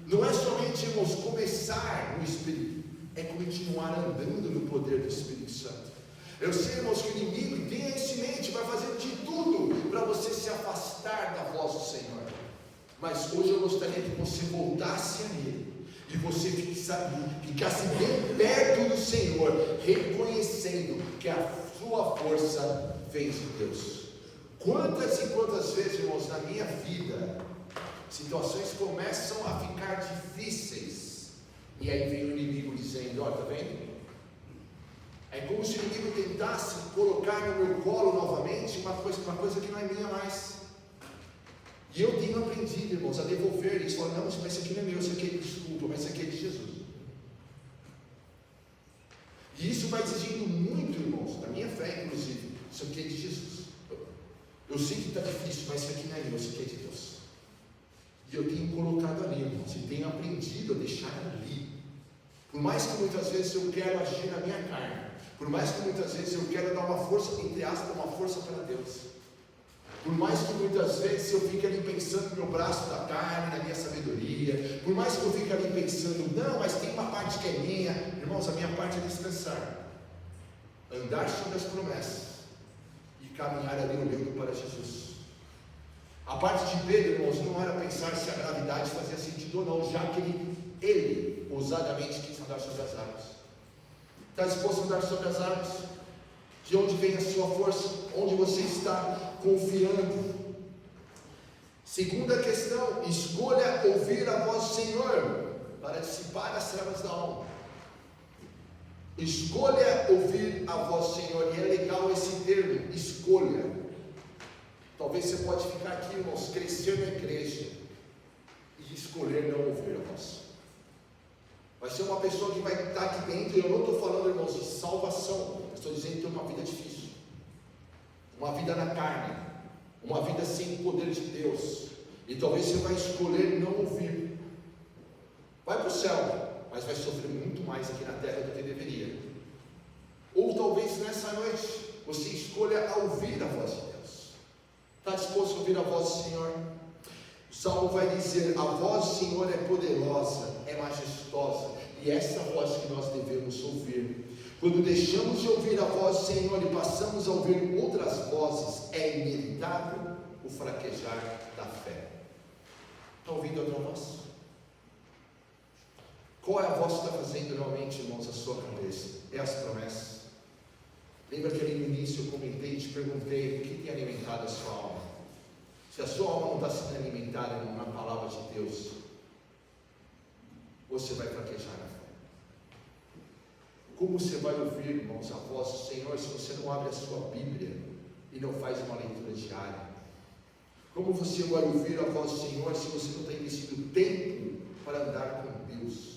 Não é somente, irmãos, começar no Espírito, é continuar andando no poder do Espírito Santo. Eu sei, irmãos, que o inimigo tem isso em mente, vai fazer de tudo para você se afastar da voz do Senhor. Mas hoje eu gostaria que você voltasse a Ele e você ficasse bem perto do Senhor, reconhecendo que a sua força vem de Deus. Quantas e quantas vezes, irmãos, na minha vida, situações começam a ficar difíceis, e aí vem o inimigo dizendo, ó, tá vendo? É como se o inimigo tentasse colocar no meu colo novamente uma coisa que não é minha mais. E eu tenho aprendido, irmãos, a devolver isso. Falar, não, mas isso aqui não é meu, isso aqui é desculpa, mas isso aqui é de Jesus. E isso vai exigindo muito, irmãos, da minha fé, inclusive. Isso aqui é de Jesus. Eu sei que está difícil, mas isso aqui não é meu, isso aqui é de Deus. E eu tenho colocado ali, irmãos, e tenho aprendido a deixar ali. Por mais que muitas vezes eu quero agir na minha carne, por mais que muitas vezes eu quero dar uma força, entre aspas, uma força para Deus, por mais que muitas vezes eu fique ali pensando no meu braço da carne, na minha sabedoria, por mais que eu fique ali pensando, não, mas tem uma parte que é minha, irmãos, a minha parte é descansar, andar sobre as promessas e caminhar ali olhando para Jesus. A parte de Pedro, irmãos, não era pensar se a gravidade fazia sentido ou não, já que ele ousadamente quis andar sobre as águas. Está disposto a andar sobre as águas? De onde vem a sua força? Onde você está confiando? Segunda questão, escolha ouvir a voz do Senhor para dissipar as trevas da alma. Escolha ouvir a voz do Senhor, e é legal esse termo, escolha. Talvez você pode ficar aqui, irmãos, crescer na igreja e escolher não ouvir a voz. Vai ser uma pessoa que vai estar aqui dentro, e eu não estou falando, irmãos, de salvação, eu estou dizendo que tem uma vida difícil, uma vida na carne, uma vida sem o poder de Deus, e talvez você vai escolher não ouvir. Vai céu, mas vai sofrer muito mais aqui na terra do que deveria. Ou talvez nessa noite você escolha a ouvir a voz de Deus. Está disposto a ouvir a voz do Senhor? O Salmo vai dizer: a voz do Senhor é poderosa, é majestosa, e essa voz que nós devemos ouvir. Quando deixamos de ouvir a voz do Senhor e passamos a ouvir outras vozes, é inevitável o fraquejar da fé. Está ouvindo a tua voz? Qual é a voz que está fazendo realmente, irmãos, a sua cabeça? É as promessas. Lembra que ali no início eu comentei e te perguntei o que tem alimentado a sua alma? Se a sua alma não está sendo alimentada, irmão, na palavra de Deus, você vai fraquejar na fé. Como você vai ouvir, irmãos, a voz do Senhor se você não abre a sua Bíblia e não faz uma leitura diária? Como você vai ouvir a voz do Senhor se você não tem investido tempo para andar com Deus?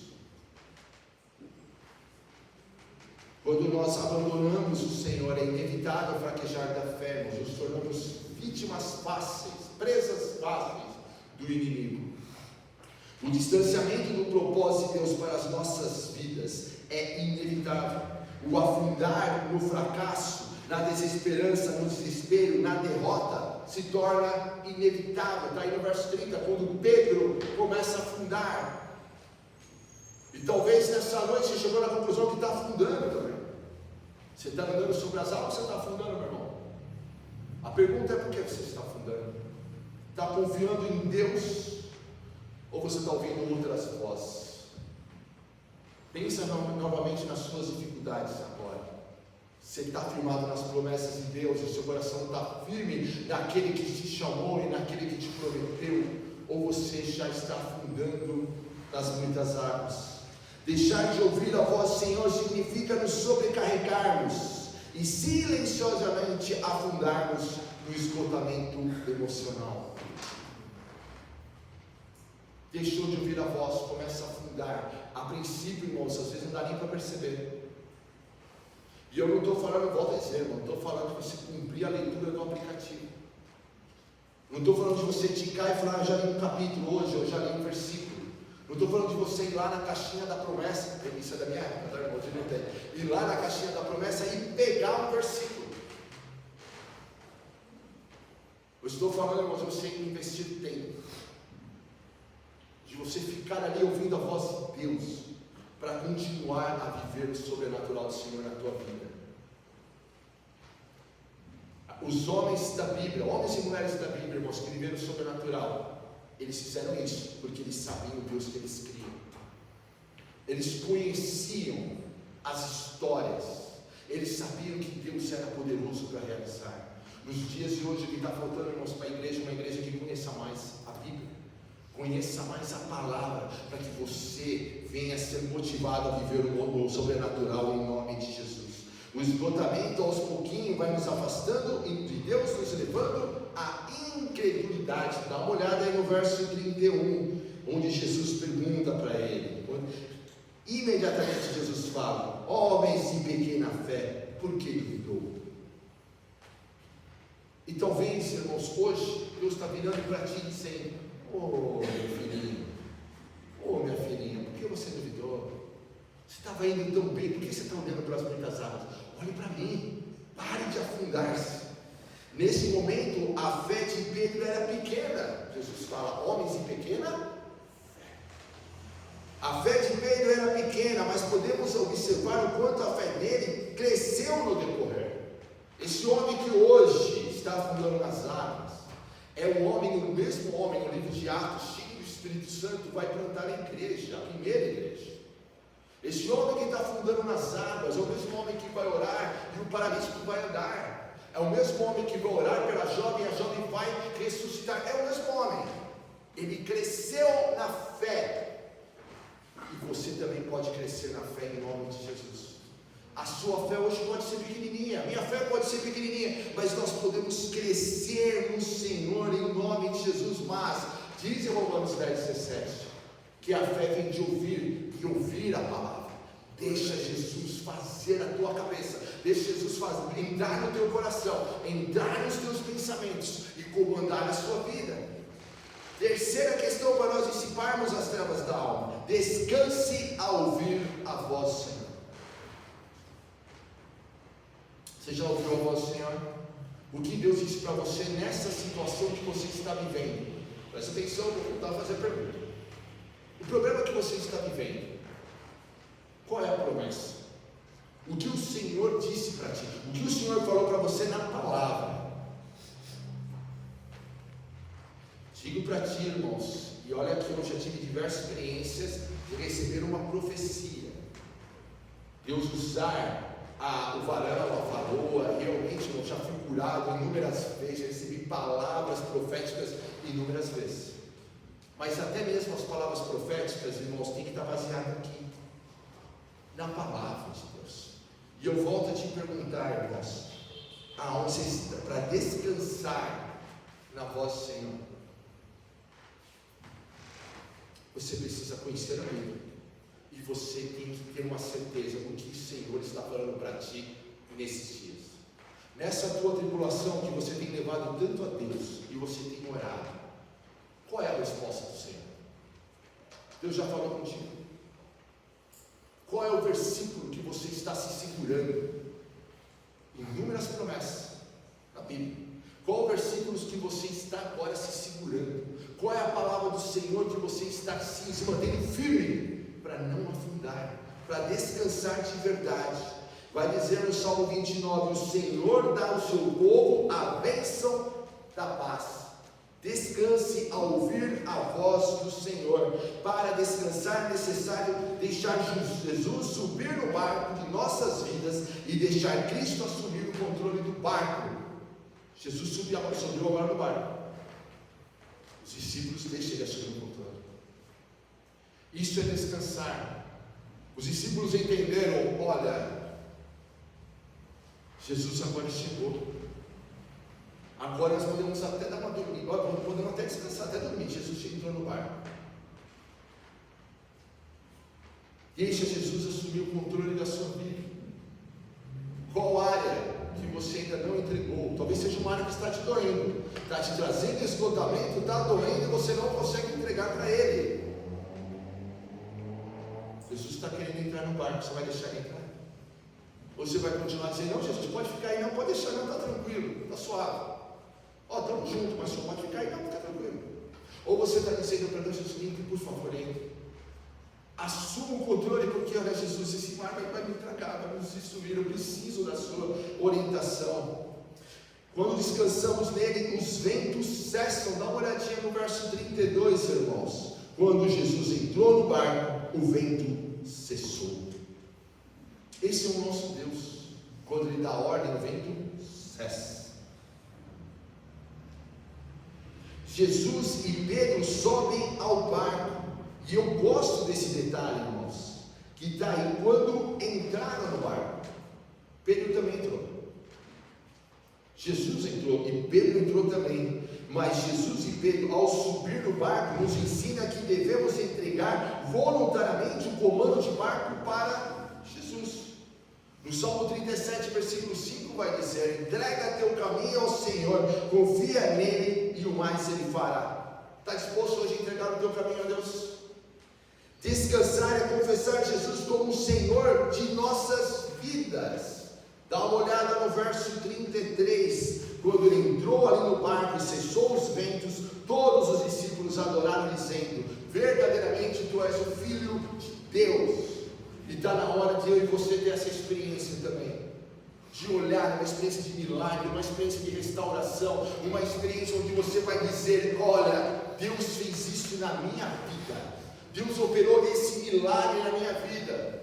Quando nós abandonamos o Senhor, é inevitável fraquejar da fé, nós nos tornamos vítimas fáceis, presas fáceis do inimigo. O distanciamento do propósito de Deus para as nossas vidas é inevitável. O afundar no fracasso, na desesperança, no desespero, na derrota, se torna inevitável. Está aí no verso 30, quando Pedro começa a afundar. E talvez nessa noite você chegou na conclusão que está afundando também. Você está andando sobre as águas, você está afundando, meu irmão. A pergunta é: por que você está afundando? Está confiando em Deus? Ou você está ouvindo outras vozes? Pensa novamente nas suas dificuldades agora. Você está firmado nas promessas de Deus, o seu coração está firme naquele que te chamou e naquele que te prometeu? Ou você já está afundando nas muitas águas? Deixar de ouvir a voz do Senhor significa nos sobrecarregarmos e silenciosamente afundarmos no esgotamento emocional. Deixou de ouvir a voz, começa a afundar. A princípio, irmãos, às vezes não dá nem para perceber. E eu não estou falando, volto a dizer, não estou falando de você cumprir a leitura do aplicativo. Não estou falando de você ticar e falar: já li um capítulo hoje, eu já li um versículo. Não estou falando de você ir lá na caixinha da promessa, isso é da minha época, tá, irmão? Ir lá na caixinha da promessa e pegar um versículo. Eu estou falando, irmãos, de você investir tempo, de você ficar ali ouvindo a voz de Deus, para continuar a viver o sobrenatural do Senhor na tua vida. Os homens da Bíblia, homens e mulheres da Bíblia, irmãos, que viveram o sobrenatural, eles fizeram isso porque eles sabiam o Deus que eles criam. Eles conheciam as histórias, eles sabiam que Deus era poderoso para realizar. Nos dias de hoje, o que está faltando, irmãos, para a igreja, uma igreja que conheça mais a Bíblia, conheça mais a palavra, para que você venha a ser motivado a viver o sobrenatural em nome de Jesus. O esgotamento aos pouquinhos vai nos afastando de Deus, nos levando à incredulidade. Dá uma olhada aí no verso 31, onde Jesus pergunta para ele. Imediatamente Jesus fala: homens de pequena fé, por que duvidou? E talvez, irmãos, hoje Deus está virando para ti dizendo: oh, meu filhinho, oh, minha filhinha, por que você duvidou? Você estava indo tão bem, por que você está olhando para as muitas águas? Olhe para mim, pare de afundar-se. Nesse momento, a fé de Pedro era pequena. Jesus fala: homens de pequena fé. A fé de Pedro era pequena, mas podemos observar o quanto a fé dele cresceu no decorrer. Esse homem que hoje está afundando nas águas, é um homem, o mesmo homem, no livro de Atos, cheio do Espírito Santo, vai plantar a igreja, a primeira igreja. Esse homem que está afundando nas águas, é o mesmo homem que vai orar e o paralítico vai andar. É o mesmo homem que vai orar pela jovem e a jovem vai ressuscitar. É o mesmo homem. Ele cresceu na fé. E você também pode crescer na fé em nome de Jesus. A sua fé hoje pode ser pequenininha, a minha fé pode ser pequenininha, mas nós podemos crescer no Senhor em nome de Jesus. Mas, diz em Romanos 10:17, que a fé vem de ouvir e ouvir a palavra. Deixa Jesus fazer a tua cabeça, deixa Jesus entrar no teu coração, entrar nos teus pensamentos e comandar a sua vida. Terceira questão para nós dissiparmos as trevas da alma: descanse a ouvir a voz do Senhor. Você já ouviu a voz do Senhor? O que Deus disse para você nessa situação que você está vivendo? Presta atenção, eu vou voltar a fazer a pergunta. O problema que você está vivendo, qual é a promessa? O que o Senhor disse para ti? O que o Senhor falou para você na palavra? Digo para ti, irmãos, e olha que eu já tive diversas experiências de receber uma profecia. Deus usar o varão, a varoa, realmente eu já fui curado inúmeras vezes, recebi palavras proféticas inúmeras vezes. Mas até mesmo as palavras proféticas, irmãos, tem que estar baseadas aqui, na palavra de Deus. E eu volto a te perguntar, irmãos, aonde você está, para descansar na voz do Senhor? Você precisa conhecer a Bíblia, e você tem que ter uma certeza do que o Senhor está falando para ti nesses dias. Nessa tua tribulação que você tem levado tanto a Deus, e você tem orado, qual é a resposta do Senhor? Deus já falou contigo? Qual é o versículo que você está se segurando? Inúmeras promessas na Bíblia. Qual versículos que você está agora se segurando? Qual é a palavra do Senhor que você está se mantendo firme para não afundar, para descansar de verdade? Vai dizer no Salmo 29: o Senhor dá ao seu povo a bênção da paz. Descanse ao ouvir a voz do Senhor. Para descansar é necessário deixar Jesus subir no barco de nossas vidas e deixar Cristo assumir o controle do barco. Jesus subiu agora no barco. Os discípulos deixam ele assumir o controle. Isso é descansar. Os discípulos entenderam: olha, Jesus agora chegou. Agora nós podemos até dar uma dormida, podemos até descansar, até dormir. Jesus entrou no barco. Deixa Jesus assumir o controle da sua vida. Qual área que você ainda não entregou? Talvez seja uma área que está te doendo, está te trazendo esgotamento, está doendo e você não consegue entregar para Ele. Jesus está querendo entrar no barco, você vai deixar Ele entrar? Ou você vai continuar dizendo: não, Jesus, pode ficar aí, não, pode deixar, não, está tranquilo, está suave. Estamos juntos, mas só pode ficar aí, não, fica tranquilo. Ou você está dizendo para Deus: Jesus, entre, por favor, entre. Assuma o controle, porque olha, Jesus, esse mar vai me tragar, vai nos destruir, eu preciso da sua orientação. Quando descansamos nele, os ventos cessam. Dá uma olhadinha no verso 32, irmãos. Quando Jesus entrou no barco, o vento cessou. Esse é o nosso Deus. Quando Ele dá ordem, o vento cessa. Jesus e Pedro sobem ao barco. E eu gosto desse detalhe, irmãos, que está aí. Quando entraram no barco, Pedro também entrou. Jesus entrou e Pedro entrou também. Mas Jesus e Pedro, ao subir no barco, nos ensina que devemos entregar voluntariamente o comando de barco para Jesus. No Salmo 37, versículo 5 vai dizer: entrega teu caminho ao Senhor, confia nele e o mais Ele fará. Está disposto hoje a entregar o teu caminho a Deus? Descansar é confessar Jesus como o Senhor de nossas vidas. Dá uma olhada no verso 33, quando Ele entrou ali no barco e cessou os ventos, todos os discípulos adoraram, dizendo: verdadeiramente Tu és o Filho de Deus. E está na hora de eu e você ter essa experiência também, de olhar uma experiência de milagre, uma experiência de restauração, uma experiência onde você vai dizer: olha, Deus fez isso na minha vida, Deus operou esse milagre na minha vida.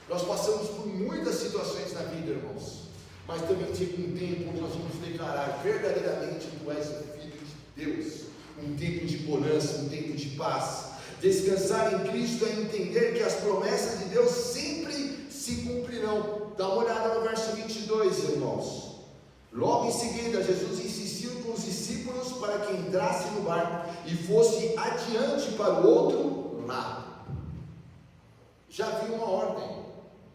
Nós passamos por muitas situações na vida, irmãos, mas também chega um tempo onde nós vamos declarar: verdadeiramente Tu és o Filho de Deus. Um tempo de bonança, um tempo de paz. Descansar em Cristo é entender que as promessas de Deus sempre se cumprirão. Dá uma olhada no verso 22, irmãos. Logo em seguida, Jesus insistiu com os discípulos para que entrasse no barco e fosse adiante para o outro lado. Já havia uma ordem: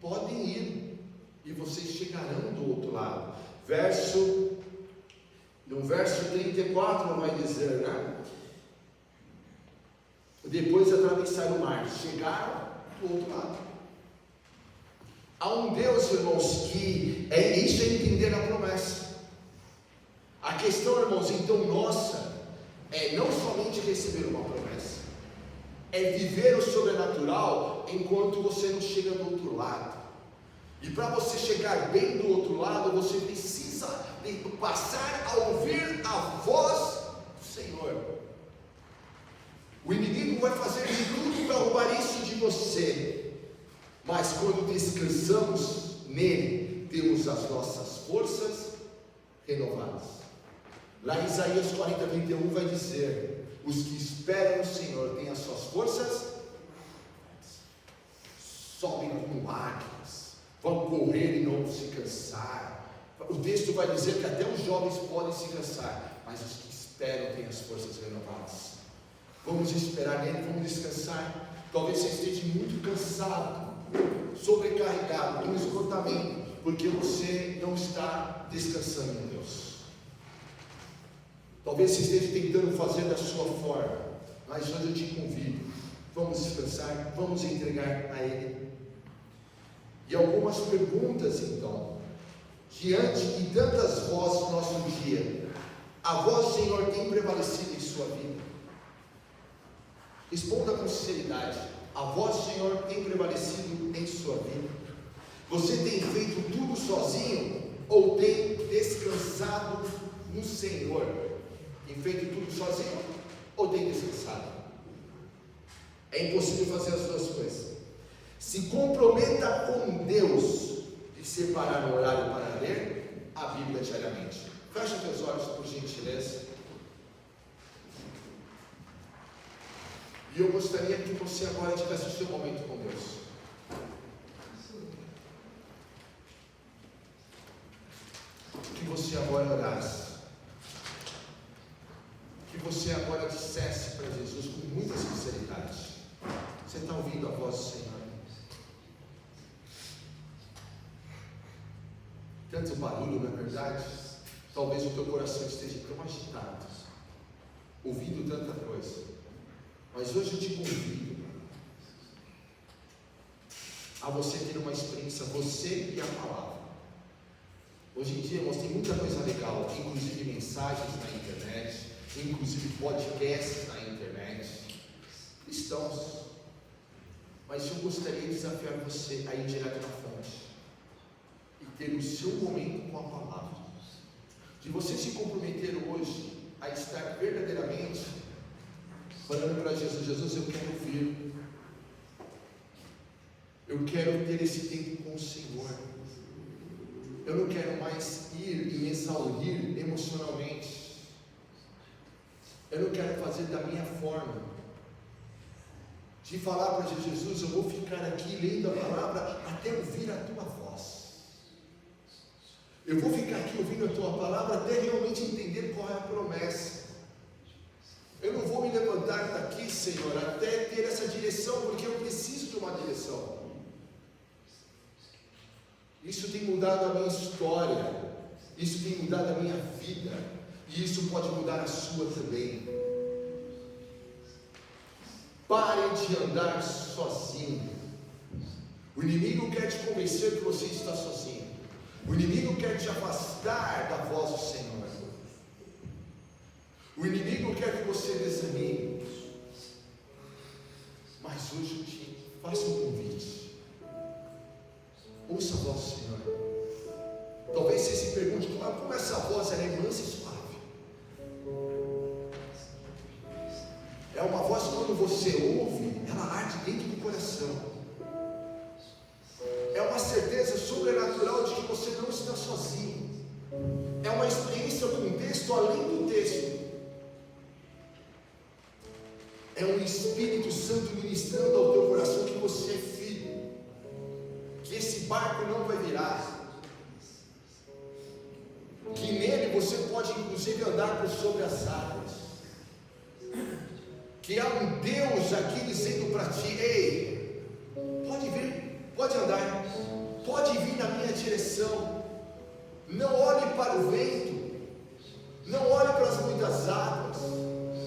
podem ir e vocês chegarão do outro lado. No verso 34 vai dizer, né? depois atravessaram o mar, chegaram do outro lado. Há um Deus, irmãos, que isso é entender a promessa. A questão, irmãos, então nossa, é não somente receber uma promessa, é viver o sobrenatural enquanto você não chega do outro lado. E para você chegar bem do outro lado, você precisa passar a ouvir a voz do Senhor. O inimigo vai fazer de tudo para roubar isso de você, mas quando descansamos nele, temos as nossas forças renovadas. Lá em Isaías 40, 31 vai dizer: os que esperam no Senhor têm as suas forças, sobem como águias, vão correr e não se cansar. O texto vai dizer que até os jovens podem se cansar, mas os que esperam têm as forças renovadas. Vamos esperar nele, vamos descansar. Talvez você esteja muito cansado, sobrecarregado, em esgotamento, porque você não está descansando em Deus. Talvez você esteja tentando fazer da sua forma, mas hoje eu te convido, vamos descansar, vamos entregar a Ele. E algumas perguntas então, diante de tantas vozes no nosso dia, a voz do Senhor tem prevalecido em sua vida? Responda com sinceridade: a voz do Senhor tem prevalecido em sua vida? Você tem feito tudo sozinho ou tem descansado no Senhor? Tem feito tudo sozinho ou tem descansado? É impossível fazer as duas coisas. Se comprometa com Deus de separar um horário para ler a Bíblia diariamente. Feche teus olhos, por gentileza. E eu gostaria que você agora tivesse o seu momento com Deus. Que você agora orasse. Que você agora dissesse para Jesus com muita sinceridade: você está ouvindo a voz do Senhor? Tanto barulho, não é verdade? Talvez o teu coração esteja tão agitado, ouvindo tanta coisa. Mas hoje eu te convido a você ter uma experiência, você e a palavra. Hoje em dia, irmãos, tem muita coisa legal, inclusive mensagens na internet, inclusive podcasts na internet, cristãos. Mas eu gostaria de desafiar você a ir direto na fonte e ter o seu momento com a palavra, de você se comprometer hoje a estar verdadeiramente falando para Jesus: Jesus, eu quero ouvir, eu quero ter esse tempo com o Senhor, eu não quero mais ir e me exaurir emocionalmente, eu não quero fazer da minha forma, de falar para Jesus: eu vou ficar aqui lendo a palavra até ouvir a tua voz, eu vou ficar aqui ouvindo a tua palavra até realmente entender qual é a promessa. Eu não vou me levantar daqui, Senhor, até ter essa direção, porque eu preciso de uma direção. Isso tem mudado a minha história, isso tem mudado a minha vida, e isso pode mudar a sua também. Pare de andar sozinho. O inimigo quer te convencer que você está sozinho. O inimigo quer te afastar da voz do Senhor. O inimigo quer que você desanime. Mas hoje eu te faço um convite. Ouça a voz do Senhor. Talvez você se pergunte: como essa voz é mansa e suave? É uma voz que quando você ouve, ela arde dentro do coração. É uma certeza sobrenatural de que você não está sozinho. É uma experiência com o texto além do texto. É um Espírito Santo ministrando ao teu coração que você é filho, que esse barco não vai virar, que nele você pode inclusive andar por sobre as águas, que há um Deus aqui dizendo para ti: ei, pode vir, pode andar, pode vir na minha direção, não olhe para o vento, não olhe para as muitas águas,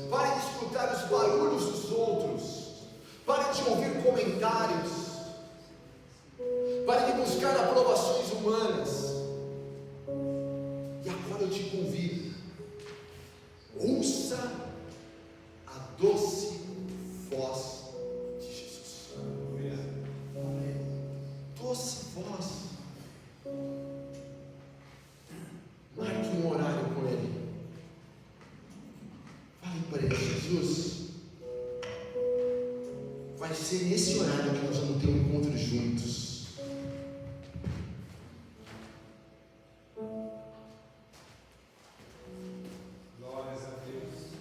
pare de escutar os barulhos dos outros, autoritários. Pare de buscar aprovações humanas. E agora eu te convido, ouça a doce voz de Jesus. Doce voz. Marque um horário com Ele. Fale para Ele: Jesus, vai ser nesse horário que nós vamos ter um encontro juntos. Glórias a Deus.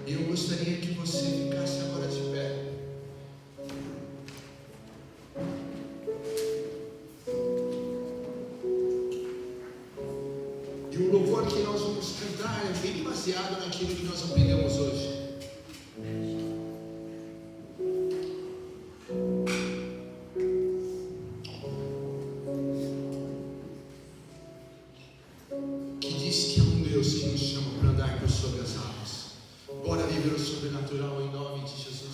Eu gostaria que você ficasse agora de pé. E o louvor que nós vamos cantar é bem baseado naquilo que nós aprendemos hoje. Que diz que é um Deus que nos chama para andar por sobre as águas. Bora viver o sobrenatural em nome de Jesus.